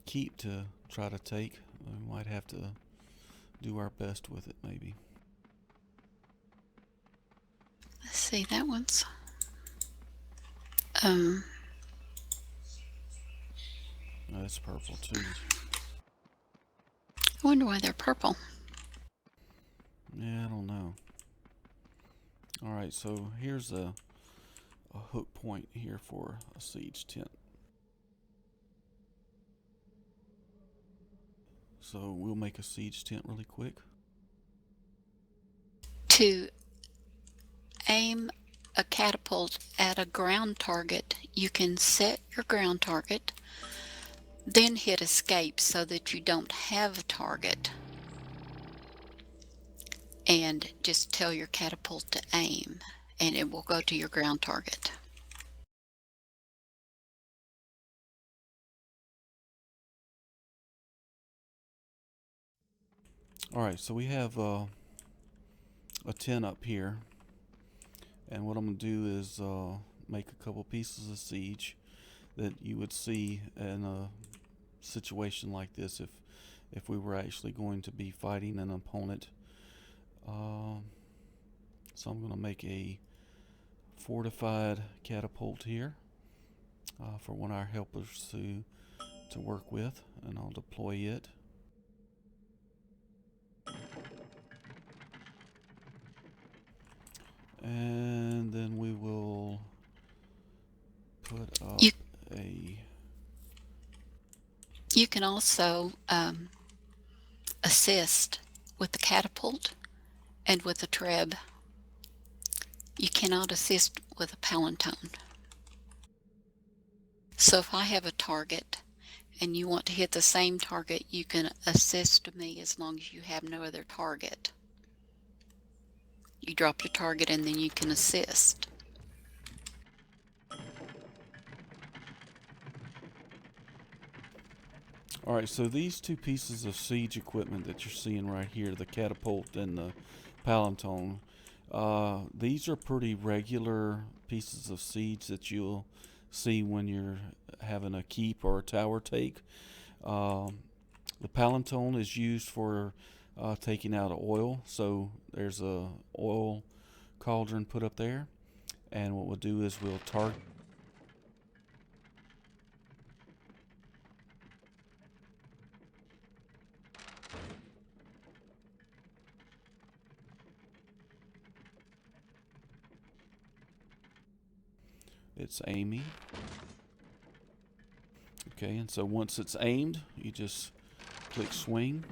[SPEAKER 2] keep to try to take. We might have to do our best with it, maybe.
[SPEAKER 3] Let's see, that one's
[SPEAKER 2] That's purple too.
[SPEAKER 3] I wonder why they're purple.
[SPEAKER 2] Yeah, I don't know. Alright, so here's a hook point here for a siege tent. So we'll make a siege tent really quick.
[SPEAKER 3] To aim a catapult at a ground target, you can set your ground target, then hit escape so that you don't have a target, and just tell your catapult to aim, and it will go to your ground target.
[SPEAKER 2] Alright, so we have a 10 up here, and what I'm going to do is make a couple pieces of siege that you would see in a situation like this if we were actually going to be fighting an opponent. So I'm going to make a fortified catapult here for one of our helpers to work with, and I'll deploy it. And then we will put up
[SPEAKER 3] You can also assist with the catapult and with the treb. You cannot assist with a palanton. So if I have a target and you want to hit the same target, you can assist me as long as you have no other target. You drop your target and then you can assist.
[SPEAKER 2] Alright, so these two pieces of siege equipment that you're seeing right here, the catapult and the palanton, these are pretty regular pieces of siege that you'll see when you're having a keep or a tower take. The palanton is used for taking out oil, so there's a oil cauldron put up there, and what we'll do is we'll target it's aiming. Okay, and so once it's aimed, you just click swing,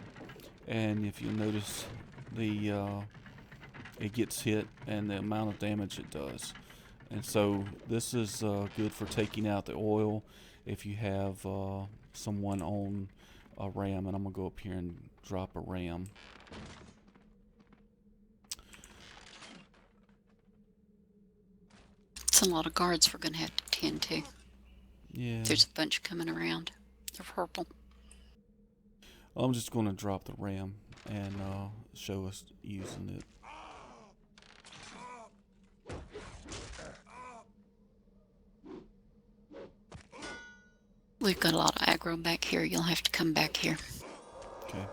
[SPEAKER 2] and if you notice, the it gets hit and the amount of damage it does. And so this is good for taking out the oil if you have someone on a ram, and I'm gonna go up here and drop a ram.
[SPEAKER 3] It's a lot of guards we're going to have to tend to.
[SPEAKER 2] Yeah.
[SPEAKER 3] There's a bunch coming around. They're purple.
[SPEAKER 2] I'm just going to drop the ram and show us using it.
[SPEAKER 3] We've got a lot of aggro back here. You'll have to come back here.
[SPEAKER 2] Okay.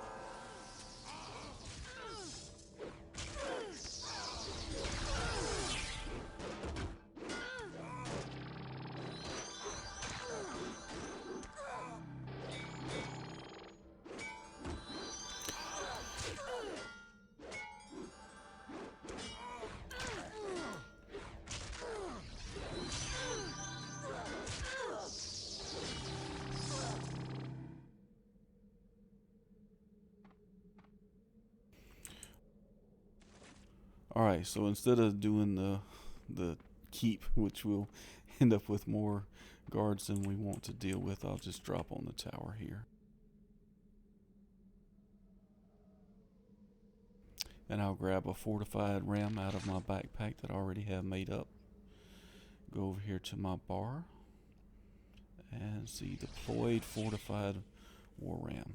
[SPEAKER 2] Alright, so instead of doing the keep, which will end up with more guards than we want to deal with, I'll just drop on the tower here. And I'll grab a fortified ram out of my backpack that I already have made up. Go over here to my bar and see deployed fortified war ram.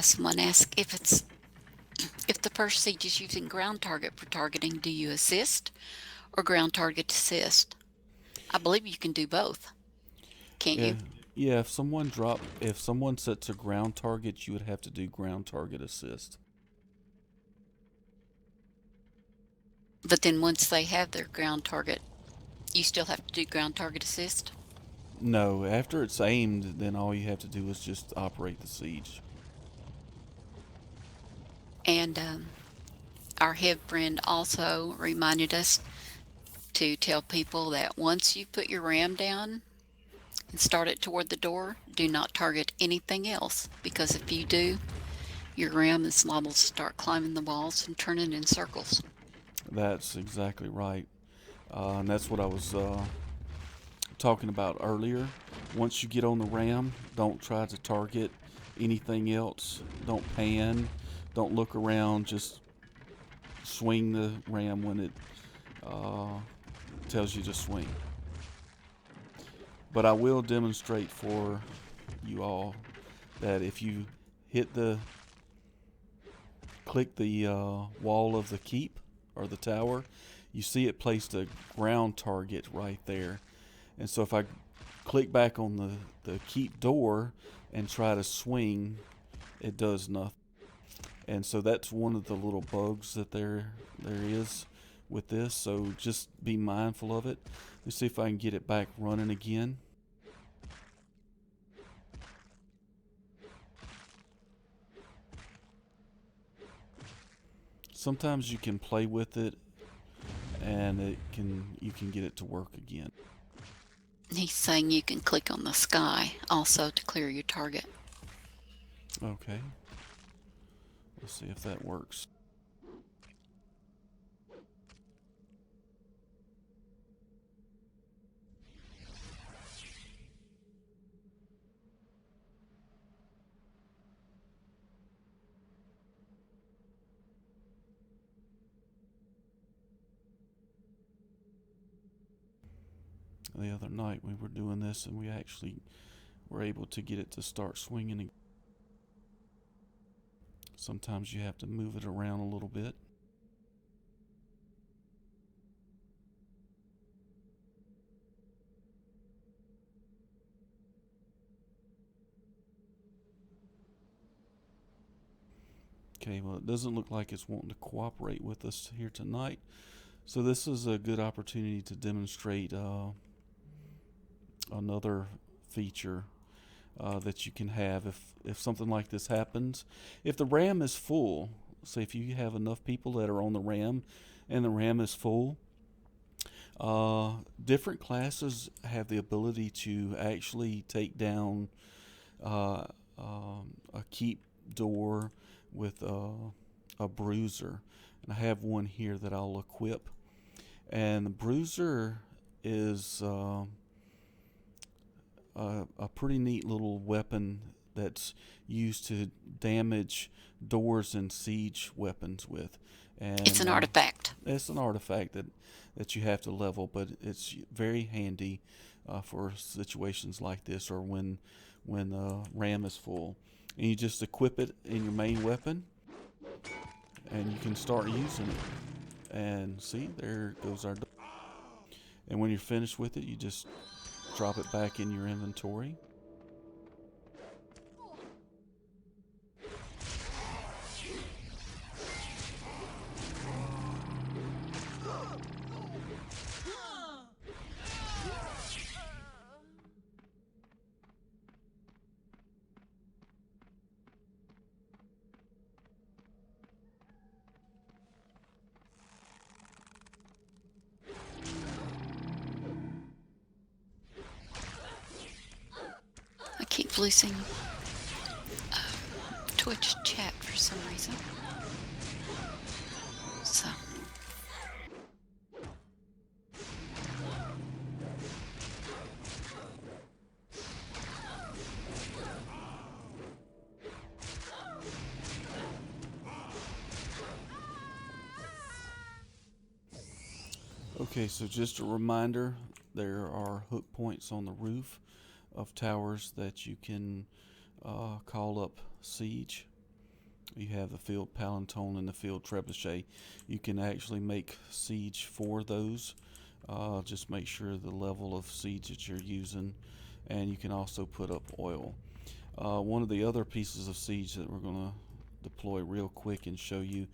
[SPEAKER 3] Someone asked if the first siege is using ground target for targeting, do you assist or ground target assist? I believe you can do both. Can't you?
[SPEAKER 2] Yeah, if someone sets a ground target, you would have to do ground target assist.
[SPEAKER 3] But then once they have their ground target, you still have to do ground target assist?
[SPEAKER 2] No, after it's aimed, then all you have to do is just operate the siege.
[SPEAKER 3] And our head friend also reminded us to tell people that once you put your ram down and start it toward the door, do not target anything else, because if you do, your ram is liable to start climbing the walls and turning in circles.
[SPEAKER 2] That's exactly right. And that's what I was talking about earlier. Once you get on the ram, don't try to target anything else. Don't pan. Don't look around. Just swing the ram when it tells you to swing. But I will demonstrate for you all that if you click the wall of the keep or the tower, you see it placed a ground target right there. And so if I click back on the keep door and try to swing, it does nothing. And so that's one of the little bugs that there is with this. So just be mindful of it. Let's see if I can get it back running again. Sometimes you can play with it and you can get it to work again.
[SPEAKER 3] He's saying you can click on the sky also to clear your target.
[SPEAKER 2] Okay. Let's see if that works. The other night we were doing this and we actually were able to get it to start swinging. Sometimes you have to move it around a little bit. Okay, well, it doesn't look like it's wanting to cooperate with us here tonight. So this is a good opportunity to demonstrate another feature that you can have if something like this happens. If the RAM is full, say if you have enough people that are on the RAM and the RAM is full, different classes have the ability to actually take down a keep door with a bruiser. And I have one here that I'll equip. And the bruiser is a pretty neat little weapon that's used to damage doors and siege weapons with. And
[SPEAKER 3] It's an artifact.
[SPEAKER 2] It's an artifact that you have to level, but it's very handy for situations like this or when RAM is full. And you just equip it in your main weapon, and you can start using it. And see, there goes our door. And when you're finished with it, you just drop it back in your inventory.
[SPEAKER 3] I keep losing Twitch chat for some reason. So.
[SPEAKER 2] Okay, so just a reminder, there are hook points on the roof of towers that you can call up siege. You have the field palanton and the field trebuchet. You can actually make siege for those. Just make sure the level of siege that you're using, and you can also put up oil. One of the other pieces of siege that we're going to deploy real quick and show you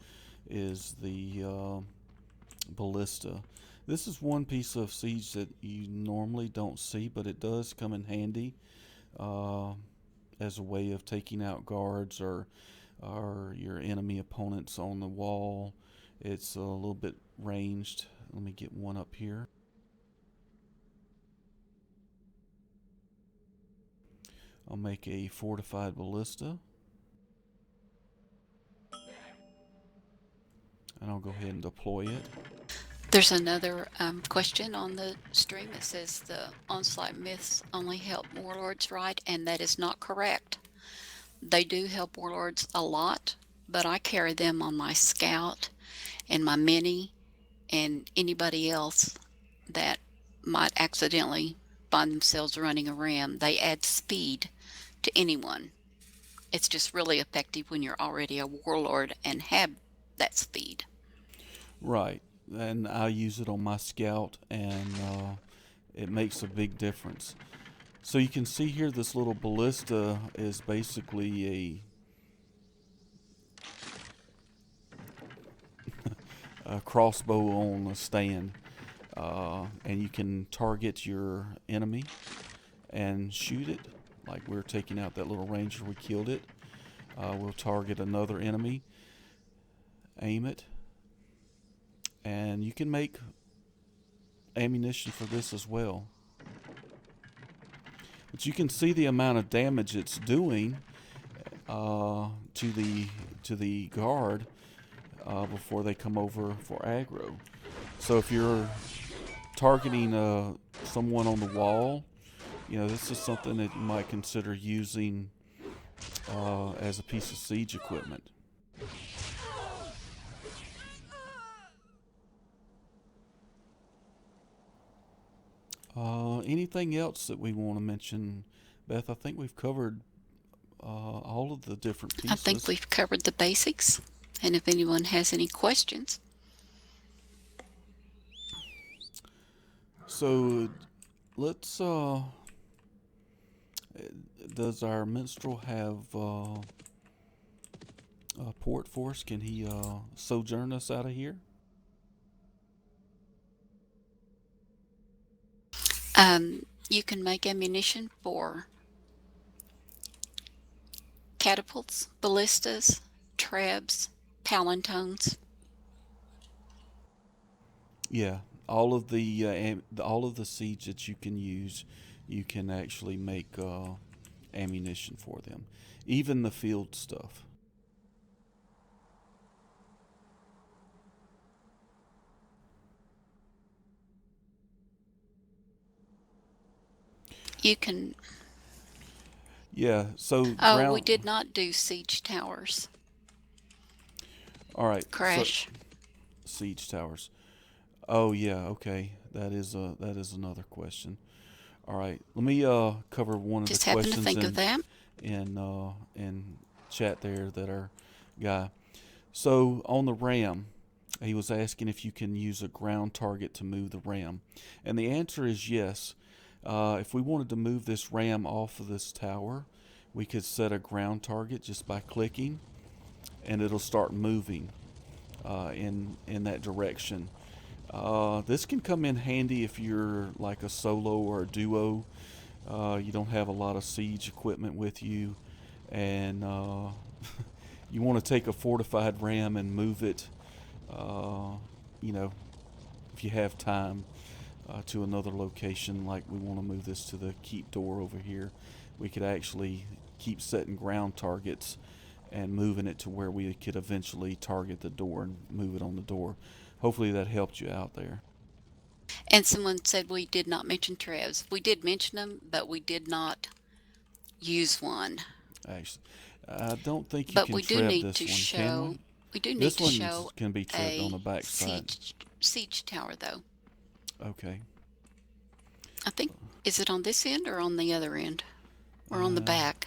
[SPEAKER 2] is the ballista. This is one piece of siege that you normally don't see, but it does come in handy as a way of taking out guards or your enemy opponents on the wall. It's a little bit ranged. Let me get one up here. I'll make a fortified ballista. And I'll go ahead and deploy it.
[SPEAKER 3] There's another question on the stream. It says the onslaught myths only help warlords, right? And that is not correct. They do help warlords a lot, but I carry them on my scout and my mini and anybody else that might accidentally find themselves running a ram. They add speed to anyone. It's just really effective when you're already a warlord and have that speed.
[SPEAKER 2] Right. And I use it on my scout, and it makes a big difference. So you can see here this little ballista is basically a crossbow on a stand. And you can target your enemy and shoot it. Like we're taking out that little ranger, we killed it. We'll target another enemy, aim it, and you can make ammunition for this as well. But you can see the amount of damage it's doing to the guard before they come over for aggro. So if you're targeting someone on the wall, this is something that you might consider using as a piece of siege equipment. Anything else that we want to mention, Beth? I think we've covered all of the different pieces.
[SPEAKER 3] I think we've covered the basics, and if anyone has any questions.
[SPEAKER 2] So let's does our minstrel have a port for us? Can he sojourn us out of here?
[SPEAKER 3] You can make ammunition for catapults, ballistas, trabs, palantones.
[SPEAKER 2] Yeah, all of the siege that you can use, you can actually make ammunition for them, even the field stuff.
[SPEAKER 3] You can.
[SPEAKER 2] Yeah. So.
[SPEAKER 3] Oh, we did not do siege towers.
[SPEAKER 2] All right.
[SPEAKER 3] Crash.
[SPEAKER 2] So, siege towers. Oh yeah. Okay. That is another question. All right. Let me cover one of the questions.
[SPEAKER 3] Just happened to think of that.
[SPEAKER 2] In chat there that our guy. So on the ram, he was asking if you can use a ground target to move the ram, and the answer is yes. If we wanted to move this ram off of this tower, we could set a ground target just by clicking, and it'll start moving in that direction. This can come in handy if you're like a solo or a duo. You don't have a lot of siege equipment with you, and you want to take a fortified ram and move it, if you have time, to another location. Like we want to move this to the keep door over here. We could actually keep setting ground targets and moving it to where we could eventually target the door and move it on the door. Hopefully that helped you out there.
[SPEAKER 3] And someone said we did not mention trabs. We did mention them, but we did not use one.
[SPEAKER 2] Actually, I don't think you
[SPEAKER 3] but
[SPEAKER 2] can
[SPEAKER 3] we do
[SPEAKER 2] trab
[SPEAKER 3] need
[SPEAKER 2] this
[SPEAKER 3] to
[SPEAKER 2] one,
[SPEAKER 3] show.
[SPEAKER 2] can we?
[SPEAKER 3] We do need
[SPEAKER 2] this
[SPEAKER 3] to
[SPEAKER 2] one
[SPEAKER 3] show
[SPEAKER 2] can be trapped on the back
[SPEAKER 3] side.
[SPEAKER 2] side.
[SPEAKER 3] Siege tower, though.
[SPEAKER 2] Okay.
[SPEAKER 3] I think, is it on this end or on the other end? Or on the back?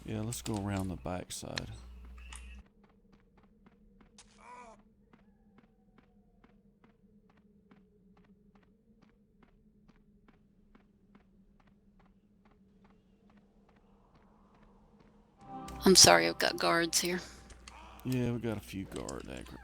[SPEAKER 2] Yeah, let's go around the back side.
[SPEAKER 3] I'm sorry, I've got guards here.
[SPEAKER 2] Yeah, we got a few guard aggro.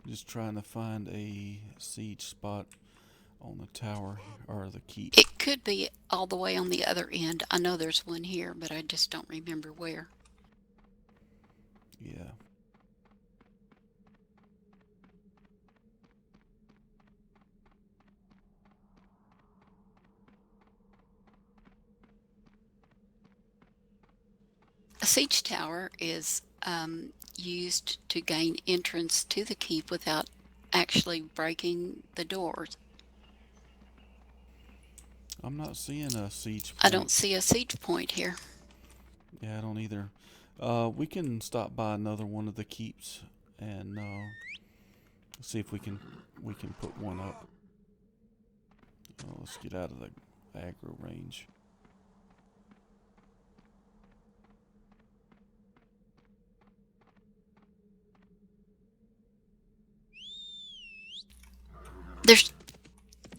[SPEAKER 2] Just trying to find a siege spot on the tower or the keep.
[SPEAKER 3] It could be all the way on the other end. I know there's one here, but I just don't remember where.
[SPEAKER 2] Yeah.
[SPEAKER 3] A siege tower is used to gain entrance to the keep without actually breaking the doors.
[SPEAKER 2] I'm not seeing a siege point.
[SPEAKER 3] I don't see a siege point here.
[SPEAKER 2] Yeah, I don't either. We can stop by another one of the keeps and see if we can put one up. Let's get out of the aggro range.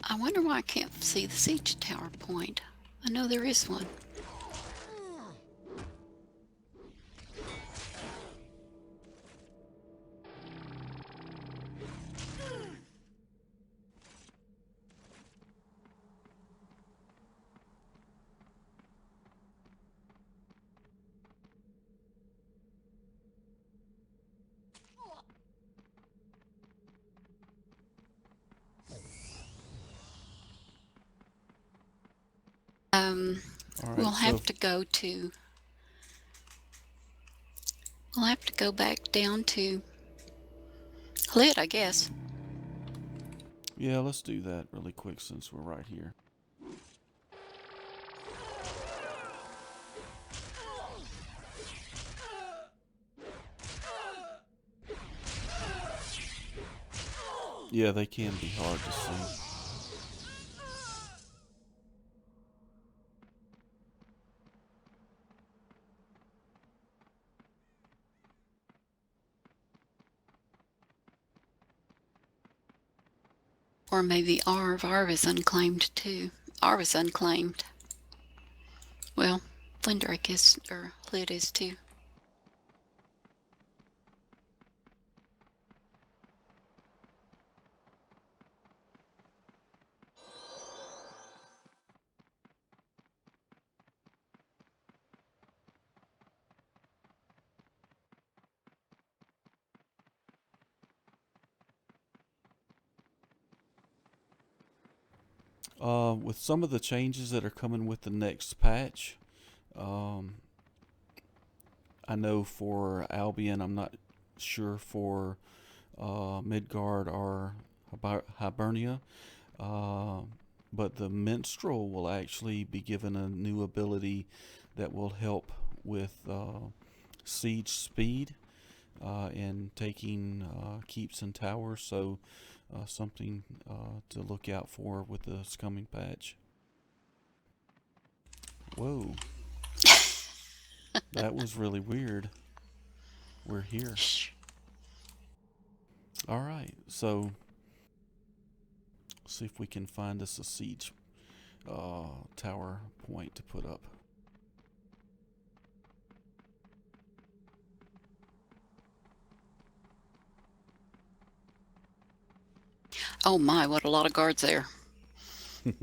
[SPEAKER 3] I wonder why I can't see the siege tower point. I know there is one.
[SPEAKER 2] All right,
[SPEAKER 3] We'll have to go to. We'll have to go back down to Lid, I guess.
[SPEAKER 2] Yeah, let's do that really quick since we're right here. Yeah, they can be hard to see.
[SPEAKER 3] Or maybe Arv. Arv is unclaimed too. Arv is unclaimed. Well, Flindrake is, or Lid is too.
[SPEAKER 2] With some of the changes that are coming with the next patch, I know for Albion, I'm not sure for Midgard or Hibernia, but the Minstrel will actually be given a new ability that will help with siege speed and taking keeps and towers. So something to look out for with this coming patch. Whoa. That was really weird. We're here. Alright, so see if we can find us a siege tower point to put up.
[SPEAKER 3] Oh my, what a lot of guards there.
[SPEAKER 2] I'm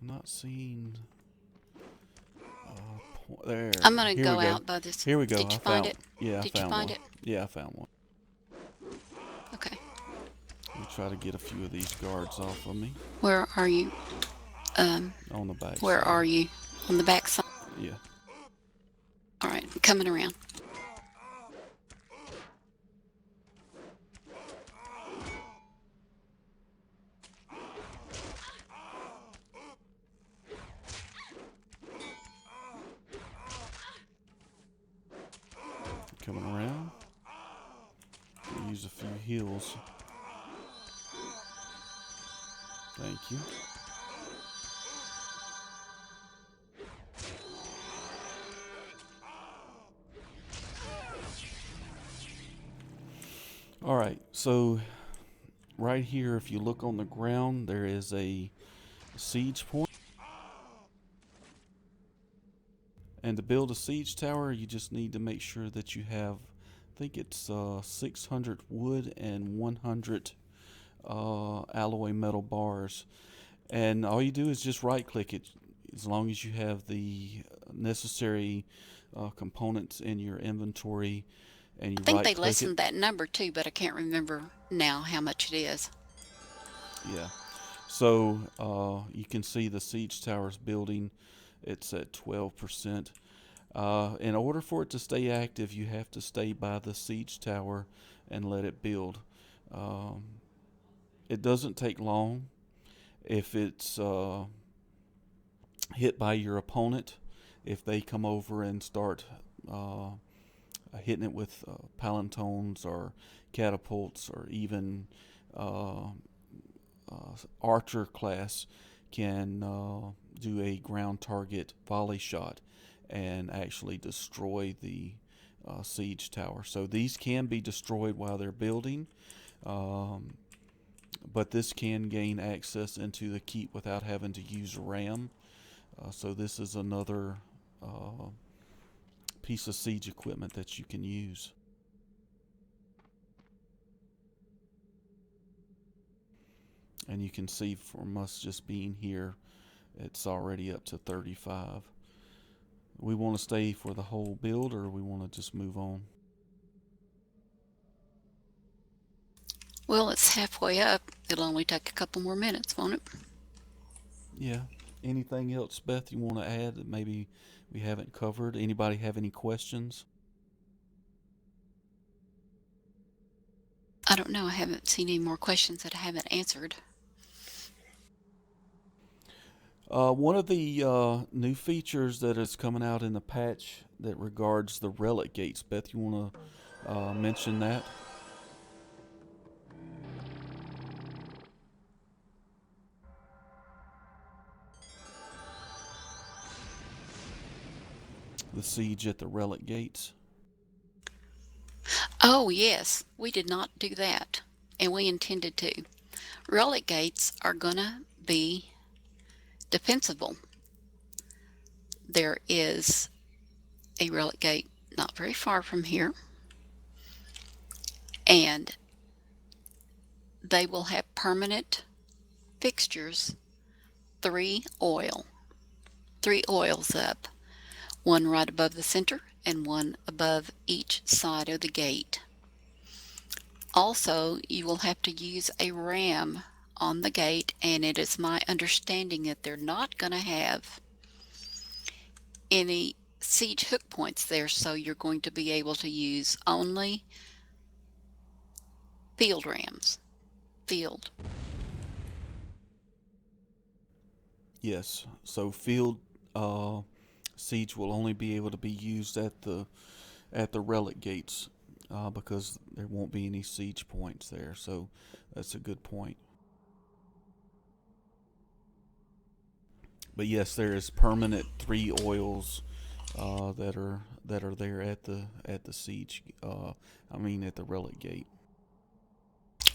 [SPEAKER 2] not seeing there.
[SPEAKER 3] I'm gonna
[SPEAKER 2] Here
[SPEAKER 3] go
[SPEAKER 2] we go.
[SPEAKER 3] out by this.
[SPEAKER 2] Here we go.
[SPEAKER 3] Did you
[SPEAKER 2] I
[SPEAKER 3] find
[SPEAKER 2] found
[SPEAKER 3] it?
[SPEAKER 2] Yeah,
[SPEAKER 3] Did
[SPEAKER 2] I found
[SPEAKER 3] you find
[SPEAKER 2] one.
[SPEAKER 3] it?
[SPEAKER 2] Yeah, I found one.
[SPEAKER 3] Okay.
[SPEAKER 2] Let me try to get a few of these guards off of me.
[SPEAKER 3] Where are you?
[SPEAKER 2] On the back
[SPEAKER 3] Where
[SPEAKER 2] side.
[SPEAKER 3] are you? On the back side?
[SPEAKER 2] Yeah.
[SPEAKER 3] Alright, I'm coming around.
[SPEAKER 2] Coming around. Use a few heals. Thank you. Alright, so right here, if you look on the ground, there is a siege point. And to build a siege tower, you just need to make sure that you have, I think it's 600 wood and 100 alloy metal bars. And all you do is just right click it, as long as you have the necessary components in your inventory, and you
[SPEAKER 3] I think
[SPEAKER 2] right
[SPEAKER 3] they
[SPEAKER 2] click
[SPEAKER 3] lessened
[SPEAKER 2] it.
[SPEAKER 3] that number too, but I can't remember now how much it is.
[SPEAKER 2] Yeah. So you can see the siege tower's building. It's at 12%. In order for it to stay active, you have to stay by the siege tower and let it build. Um, it doesn't take long. If it's hit by your opponent, if they come over and start hitting it with palantones or catapults, or even archer class can do a ground target volley shot and actually destroy the siege tower. So these can be destroyed while they're building, but this can gain access into the keep without having to use RAM. So this is another piece of siege equipment that you can use. And you can see from us just being here, it's already up to 35. We want to stay for the whole build, or we want to just move on?
[SPEAKER 3] Well, it's halfway up. It'll only take a couple more minutes, won't it?
[SPEAKER 2] Yeah. Anything else, Beth, you want to add that maybe we haven't covered? Anybody have any questions?
[SPEAKER 3] I don't know. I haven't seen any more questions that I haven't answered.
[SPEAKER 2] One of the new features that is coming out in the patch that regards the relic gates. Beth, you want to mention that? The siege at the relic gates.
[SPEAKER 3] Oh, yes. We did not do that, and we intended to. Relic gates are going to be defensible. There is a relic gate not very far from here, and they will have permanent fixtures, three oils up, one right above the center and one above each side of the gate. Also, you will have to use a ram on the gate, and it is my understanding that they're not going to have any siege hook points there, so you're going to be able to use only field rams.
[SPEAKER 2] Yes. So field siege will only be able to be used at the relic gates because there won't be any siege points there. So that's a good point. But yes, there is permanent three oils that are there at the siege. At the relic gate.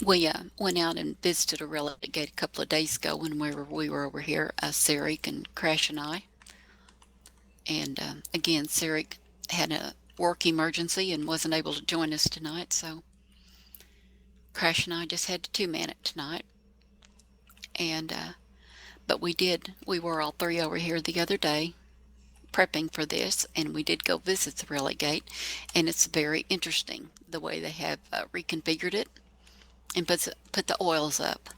[SPEAKER 3] We went out and visited a relic gate a couple of days ago when we were over here, Sarek and Crash and I. And again, Sarek had a work emergency and wasn't able to join us tonight, so Crash and I just had to two-man it tonight. And but we were all three over here the other day prepping for this, and we did go visit the relic gate, and it's very interesting the way they have reconfigured it and put the oils up.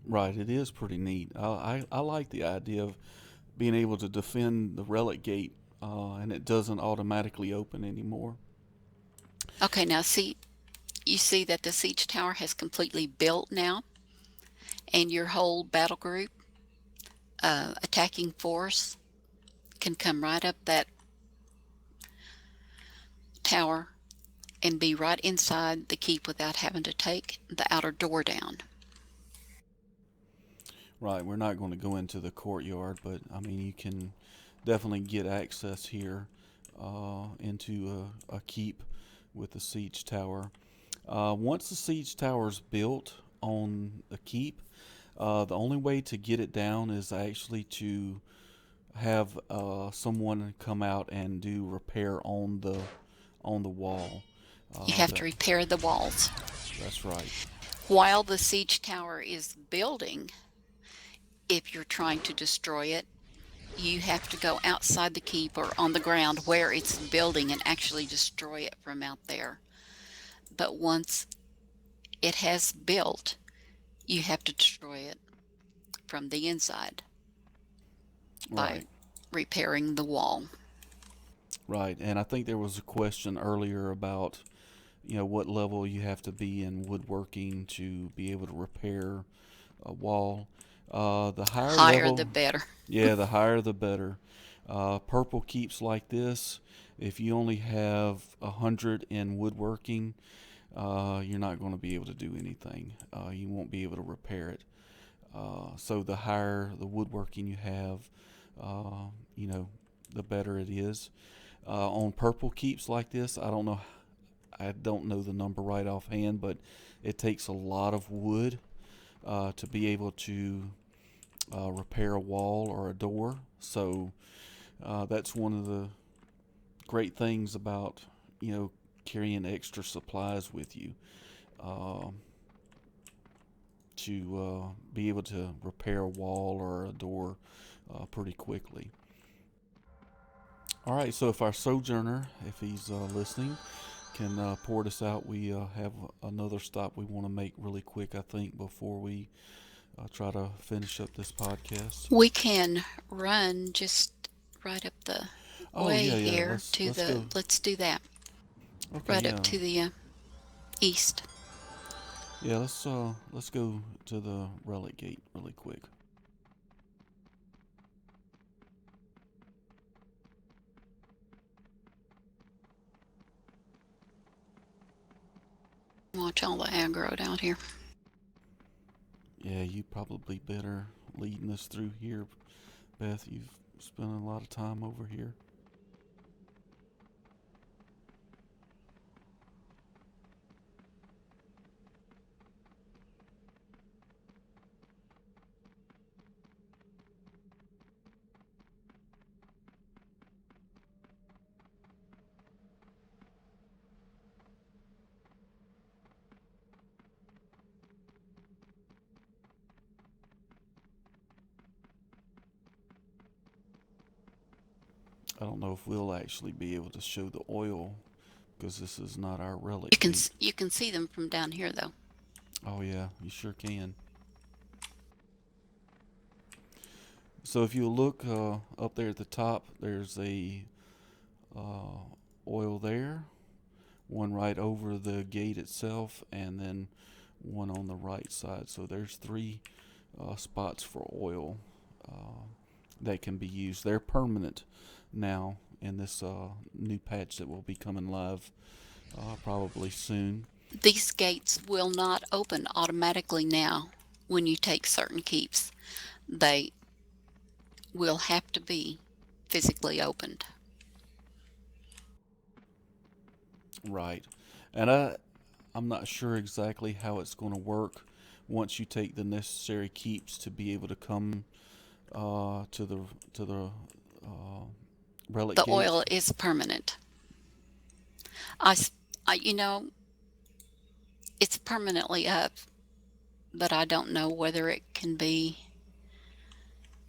[SPEAKER 2] Right, it is pretty neat. I like the idea of being able to defend the relic gate, and it doesn't automatically open anymore.
[SPEAKER 3] Okay, now you see that the siege tower has completely built now, and your whole battle group, attacking force, can come right up that tower and be right inside the keep without having to take the outer door down.
[SPEAKER 2] Right, we're not going to go into the courtyard, but I mean you can definitely get access here into a keep with the siege tower. Once the siege tower is built on the keep, the only way to get it down is actually to have someone come out and do repair on the wall.
[SPEAKER 3] You have to repair the walls.
[SPEAKER 2] That's right.
[SPEAKER 3] While the siege tower is building, if you're trying to destroy it, you have to go outside the keep or on the ground where it's building and actually destroy it from out there. But once it has built, you have to destroy it from the inside by
[SPEAKER 2] Right.
[SPEAKER 3] repairing the wall.
[SPEAKER 2] Right. And I think there was a question earlier about, what level you have to be in woodworking to be able to repair a wall. The higher
[SPEAKER 3] Higher
[SPEAKER 2] level,
[SPEAKER 3] the better.
[SPEAKER 2] yeah, the higher the better. Purple keeps like this. If you only have 100 in woodworking, you're not going to be able to do anything. You won't be able to repair it. So the higher the woodworking you have, the better it is. On purple keeps like this, I don't know the number right offhand, but it takes a lot of wood to be able to repair a wall or a door. So that's one of the great things about carrying extra supplies with you, to be able to repair a wall or a door pretty quickly. All right, so if our sojourner, if he's listening, can port us out, we have another stop we want to make really quick, I think, before we try to finish up this podcast.
[SPEAKER 3] We can run just right up the way
[SPEAKER 2] yeah.
[SPEAKER 3] here
[SPEAKER 2] Let's
[SPEAKER 3] to
[SPEAKER 2] let's
[SPEAKER 3] the.
[SPEAKER 2] go.
[SPEAKER 3] Let's do that.
[SPEAKER 2] Okay,
[SPEAKER 3] Right
[SPEAKER 2] yeah,
[SPEAKER 3] up to the east.
[SPEAKER 2] yeah. Let's go to the relic gate really quick.
[SPEAKER 3] Watch all the aggro down here.
[SPEAKER 2] Yeah, you probably better leading us through here, Beth. You've spent a lot of time over here. I don't know if we'll actually be able to show the oil because this is not our relic gate.
[SPEAKER 3] You can see them from down here though.
[SPEAKER 2] Oh yeah, you sure can. So if you look up there at the top, there's a oil there, one right over the gate itself, and then one on the right side. So there's three spots for oil that can be used. They're permanent now in this new patch that will be coming live probably soon.
[SPEAKER 3] These gates will not open automatically now when you take certain keeps. They will have to be physically opened.
[SPEAKER 2] Right. And I'm not sure exactly how it's going to work once you take the necessary keeps to be able to come to the relic
[SPEAKER 3] The
[SPEAKER 2] gate.
[SPEAKER 3] oil is permanent. I, it's permanently up, but I don't know whether it can be.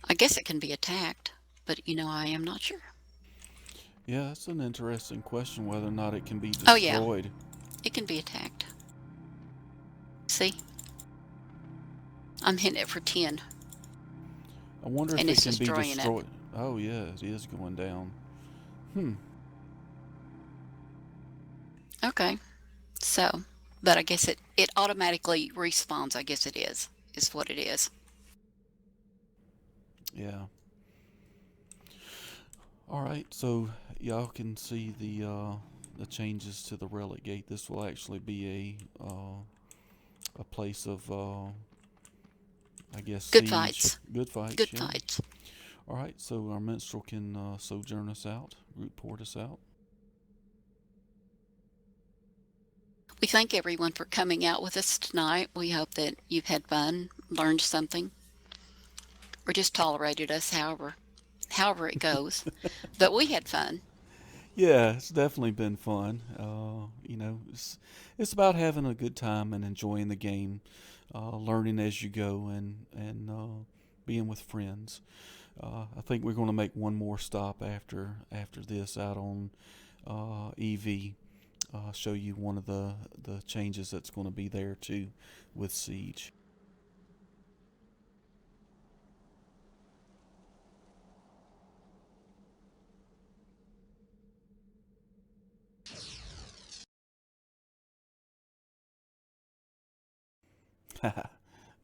[SPEAKER 3] I guess it can be attacked, but I am not sure.
[SPEAKER 2] Yeah, that's an interesting question whether or not it can be
[SPEAKER 3] Oh yeah,
[SPEAKER 2] destroyed.
[SPEAKER 3] it can be attacked. See, I'm hitting it for 10.
[SPEAKER 2] I wonder if
[SPEAKER 3] And
[SPEAKER 2] it
[SPEAKER 3] it's
[SPEAKER 2] can be
[SPEAKER 3] destroying it.
[SPEAKER 2] destroyed. Oh yeah, it is going down.
[SPEAKER 3] Okay, so, but I guess it automatically respawns. I guess it is what it is.
[SPEAKER 2] Yeah. All right, so y'all can see the changes to the relic gate. This will actually be a place of I guess
[SPEAKER 3] Good
[SPEAKER 2] siege.
[SPEAKER 3] fights.
[SPEAKER 2] Good fights.
[SPEAKER 3] Good
[SPEAKER 2] yeah.
[SPEAKER 3] fights.
[SPEAKER 2] All right, so our minstrel can sojourn us out, root port us out.
[SPEAKER 3] We thank everyone for coming out with us tonight. We hope that you've had fun, learned something, or just tolerated us however however it goes. But we had fun.
[SPEAKER 2] Yeah, it's definitely been fun. It's about having a good time and enjoying the game, learning as you go, and being with friends. I think we're going to make one more stop after this out on EV. Show you one of the changes that's going to be there too with Siege.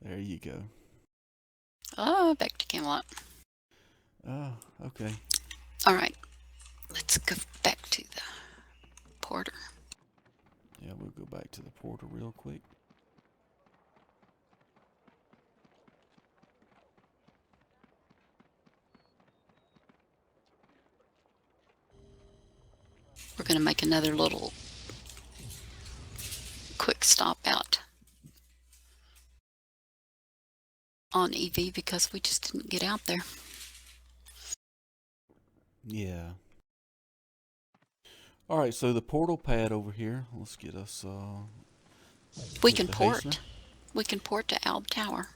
[SPEAKER 2] There you go.
[SPEAKER 3] Oh, back to Camelot.
[SPEAKER 2] Oh, okay.
[SPEAKER 3] All right, let's go back to the porter.
[SPEAKER 2] Yeah, we'll go back to the portal real quick.
[SPEAKER 3] We're going to make another little quick stop out on EV because we just didn't get out there.
[SPEAKER 2] Yeah. All right, so the portal pad over here. Let's get us.
[SPEAKER 3] We
[SPEAKER 2] get
[SPEAKER 3] can
[SPEAKER 2] the
[SPEAKER 3] port.
[SPEAKER 2] hastener.
[SPEAKER 3] We can port to Alb Tower.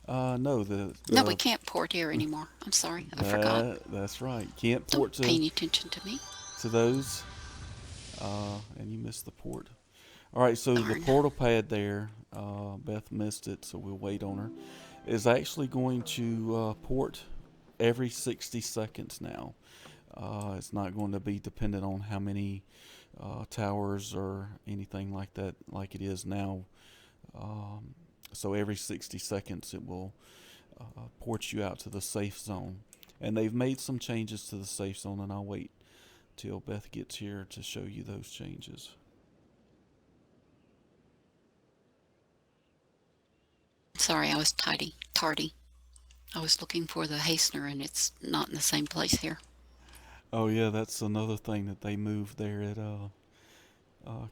[SPEAKER 2] No, the
[SPEAKER 3] No, we can't port here anymore. I'm sorry, I forgot.
[SPEAKER 2] That's right. Can't
[SPEAKER 3] Don't
[SPEAKER 2] port
[SPEAKER 3] pay any attention to me.
[SPEAKER 2] to those. And you missed the port. All right, so the
[SPEAKER 3] Darn.
[SPEAKER 2] portal pad there. Beth missed it, so we'll wait on her. Is actually going to port every 60 seconds now. It's not going to be dependent on how many towers or anything like that, like it is now. So every 60 seconds it will port you out to the safe zone. And they've made some changes to the safe zone, and I'll wait till Beth gets here to show you those changes.
[SPEAKER 3] Sorry, I was tardy. I was looking for the hastener, and it's not in the same place here.
[SPEAKER 2] Oh yeah, that's another thing that they moved there at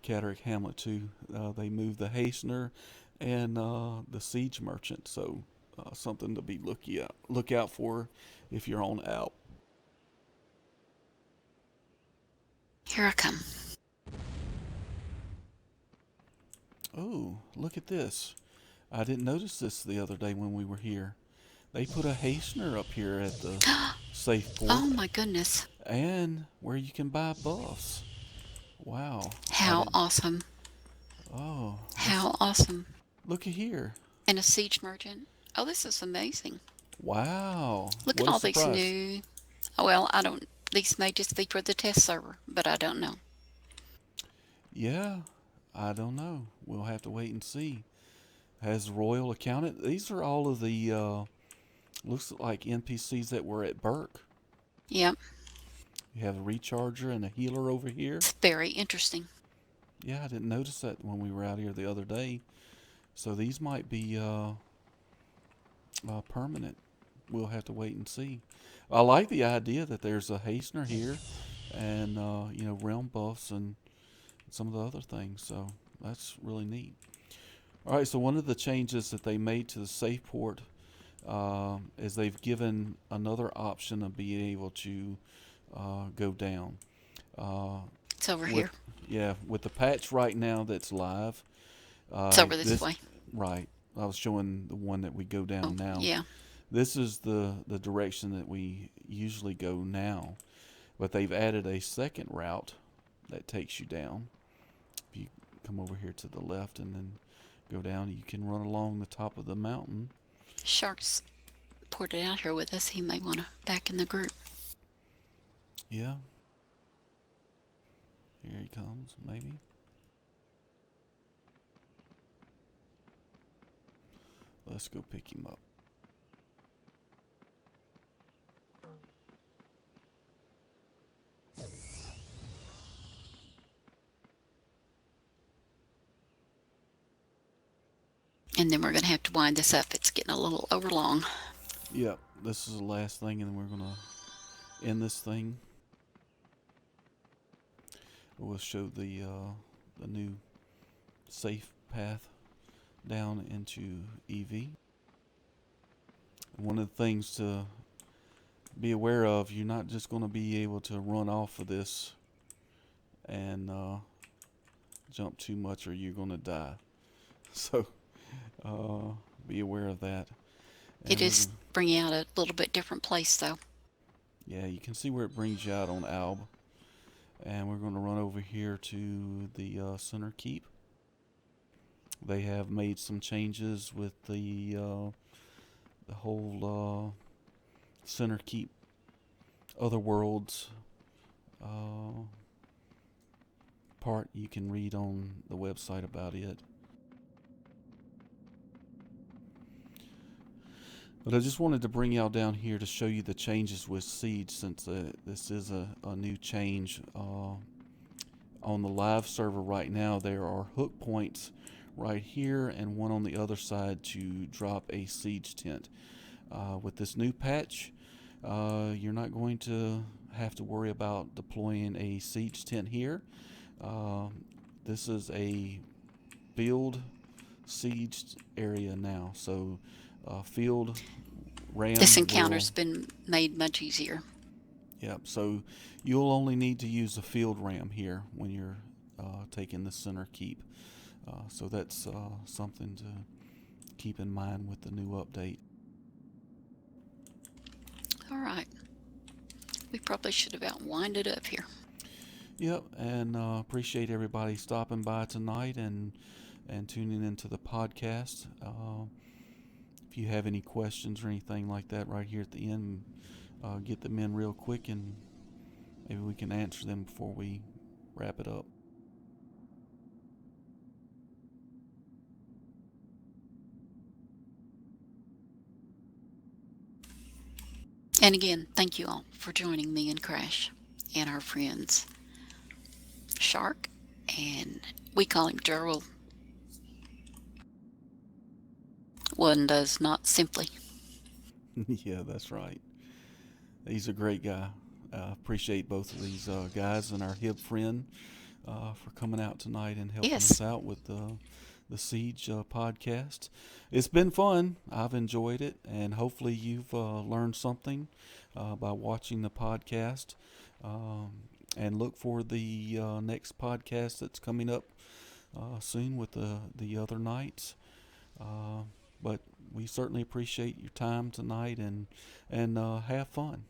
[SPEAKER 2] Catterick Hamlet too. They moved the hastener and the siege merchant, so something to be look out for if you're on out.
[SPEAKER 3] Here I come.
[SPEAKER 2] Oh, look at this! I didn't notice this the other day when we were here. They put a hastener up here at the safe port,
[SPEAKER 3] Oh my goodness.
[SPEAKER 2] and where you can buy buffs. Wow!
[SPEAKER 3] How awesome.
[SPEAKER 2] Oh,
[SPEAKER 3] How awesome.
[SPEAKER 2] look at here!
[SPEAKER 3] And a siege merchant. Oh, this is amazing.
[SPEAKER 2] Wow!
[SPEAKER 3] Look
[SPEAKER 2] What
[SPEAKER 3] at
[SPEAKER 2] a
[SPEAKER 3] all these
[SPEAKER 2] surprise.
[SPEAKER 3] new. Well, I don't. These may just be for the test server, but I don't know.
[SPEAKER 2] Yeah, I don't know. We'll have to wait and see. Has Royal accounted? These are all of the looks like NPCs that were at Burke.
[SPEAKER 3] Yep.
[SPEAKER 2] You have a recharger and a healer over here.
[SPEAKER 3] It's very interesting.
[SPEAKER 2] Yeah, I didn't notice that when we were out here the other day. So these might be permanent. We'll have to wait and see. I like the idea that there's a hastener here, and realm buffs and some of the other things. So that's really neat. All right, so one of the changes that they made to the safe port is they've given another option of being able to go down.
[SPEAKER 3] It's over here.
[SPEAKER 2] Yeah, with the patch right now that's live.
[SPEAKER 3] It's over this way.
[SPEAKER 2] Right. I was showing the one that we go down now.
[SPEAKER 3] Yeah.
[SPEAKER 2] This is the direction that we usually go now, but they've added a second route that takes you down. If you come over here to the left and then go down, you can run along the top of the mountain.
[SPEAKER 3] Shark's ported out here with us. He may want to back in the group.
[SPEAKER 2] Yeah. Here he comes, maybe. Let's go pick him up.
[SPEAKER 3] And then we're going to have to wind this up. It's getting a little overlong.
[SPEAKER 2] Yep, this is the last thing, and then we're going to end this thing. We'll show the new safe path down into EV. One of the things to be aware of, you're not just going to be able to run off of this and jump too much, or you're going to die. So be aware of that. And
[SPEAKER 3] It is bringing out a little bit different place, though.
[SPEAKER 2] yeah, you can see where it brings you out on Alb. And we're going to run over here to the center keep. They have made some changes with the whole center keep other worlds part. You can read on the website about it. But I just wanted to bring y'all down here to show you the changes with Siege, since this is a new change. On the live server right now, there are hook points right here and one on the other side to drop a Siege tent. With this new patch, you're not going to have to worry about deploying a Siege tent here. This is a field Siege area now, so field ram.
[SPEAKER 3] This encounter's been made much easier.
[SPEAKER 2] Yep, so you'll only need to use a field ram here when you're taking the center keep. So that's something to keep in mind with the new update.
[SPEAKER 3] All right. We probably should have outwinded it up here.
[SPEAKER 2] Yep, and appreciate everybody stopping by tonight and tuning into the podcast. If you have any questions or anything like that right here at the end, get them in real quick and maybe we can answer them before we wrap it up.
[SPEAKER 3] And again, thank you all for joining me and Crash and our friends Shark, and we call him Gerald. One does not simply.
[SPEAKER 2] Yeah, that's right. He's a great guy. Appreciate both of these guys and our Hib friend for coming out tonight and helping us out with the Siege podcast. It's been fun. I've enjoyed it, and hopefully you've learned something by watching the podcast. And look for the next podcast that's coming up soon with the other nights. But we certainly appreciate your time tonight, and have fun.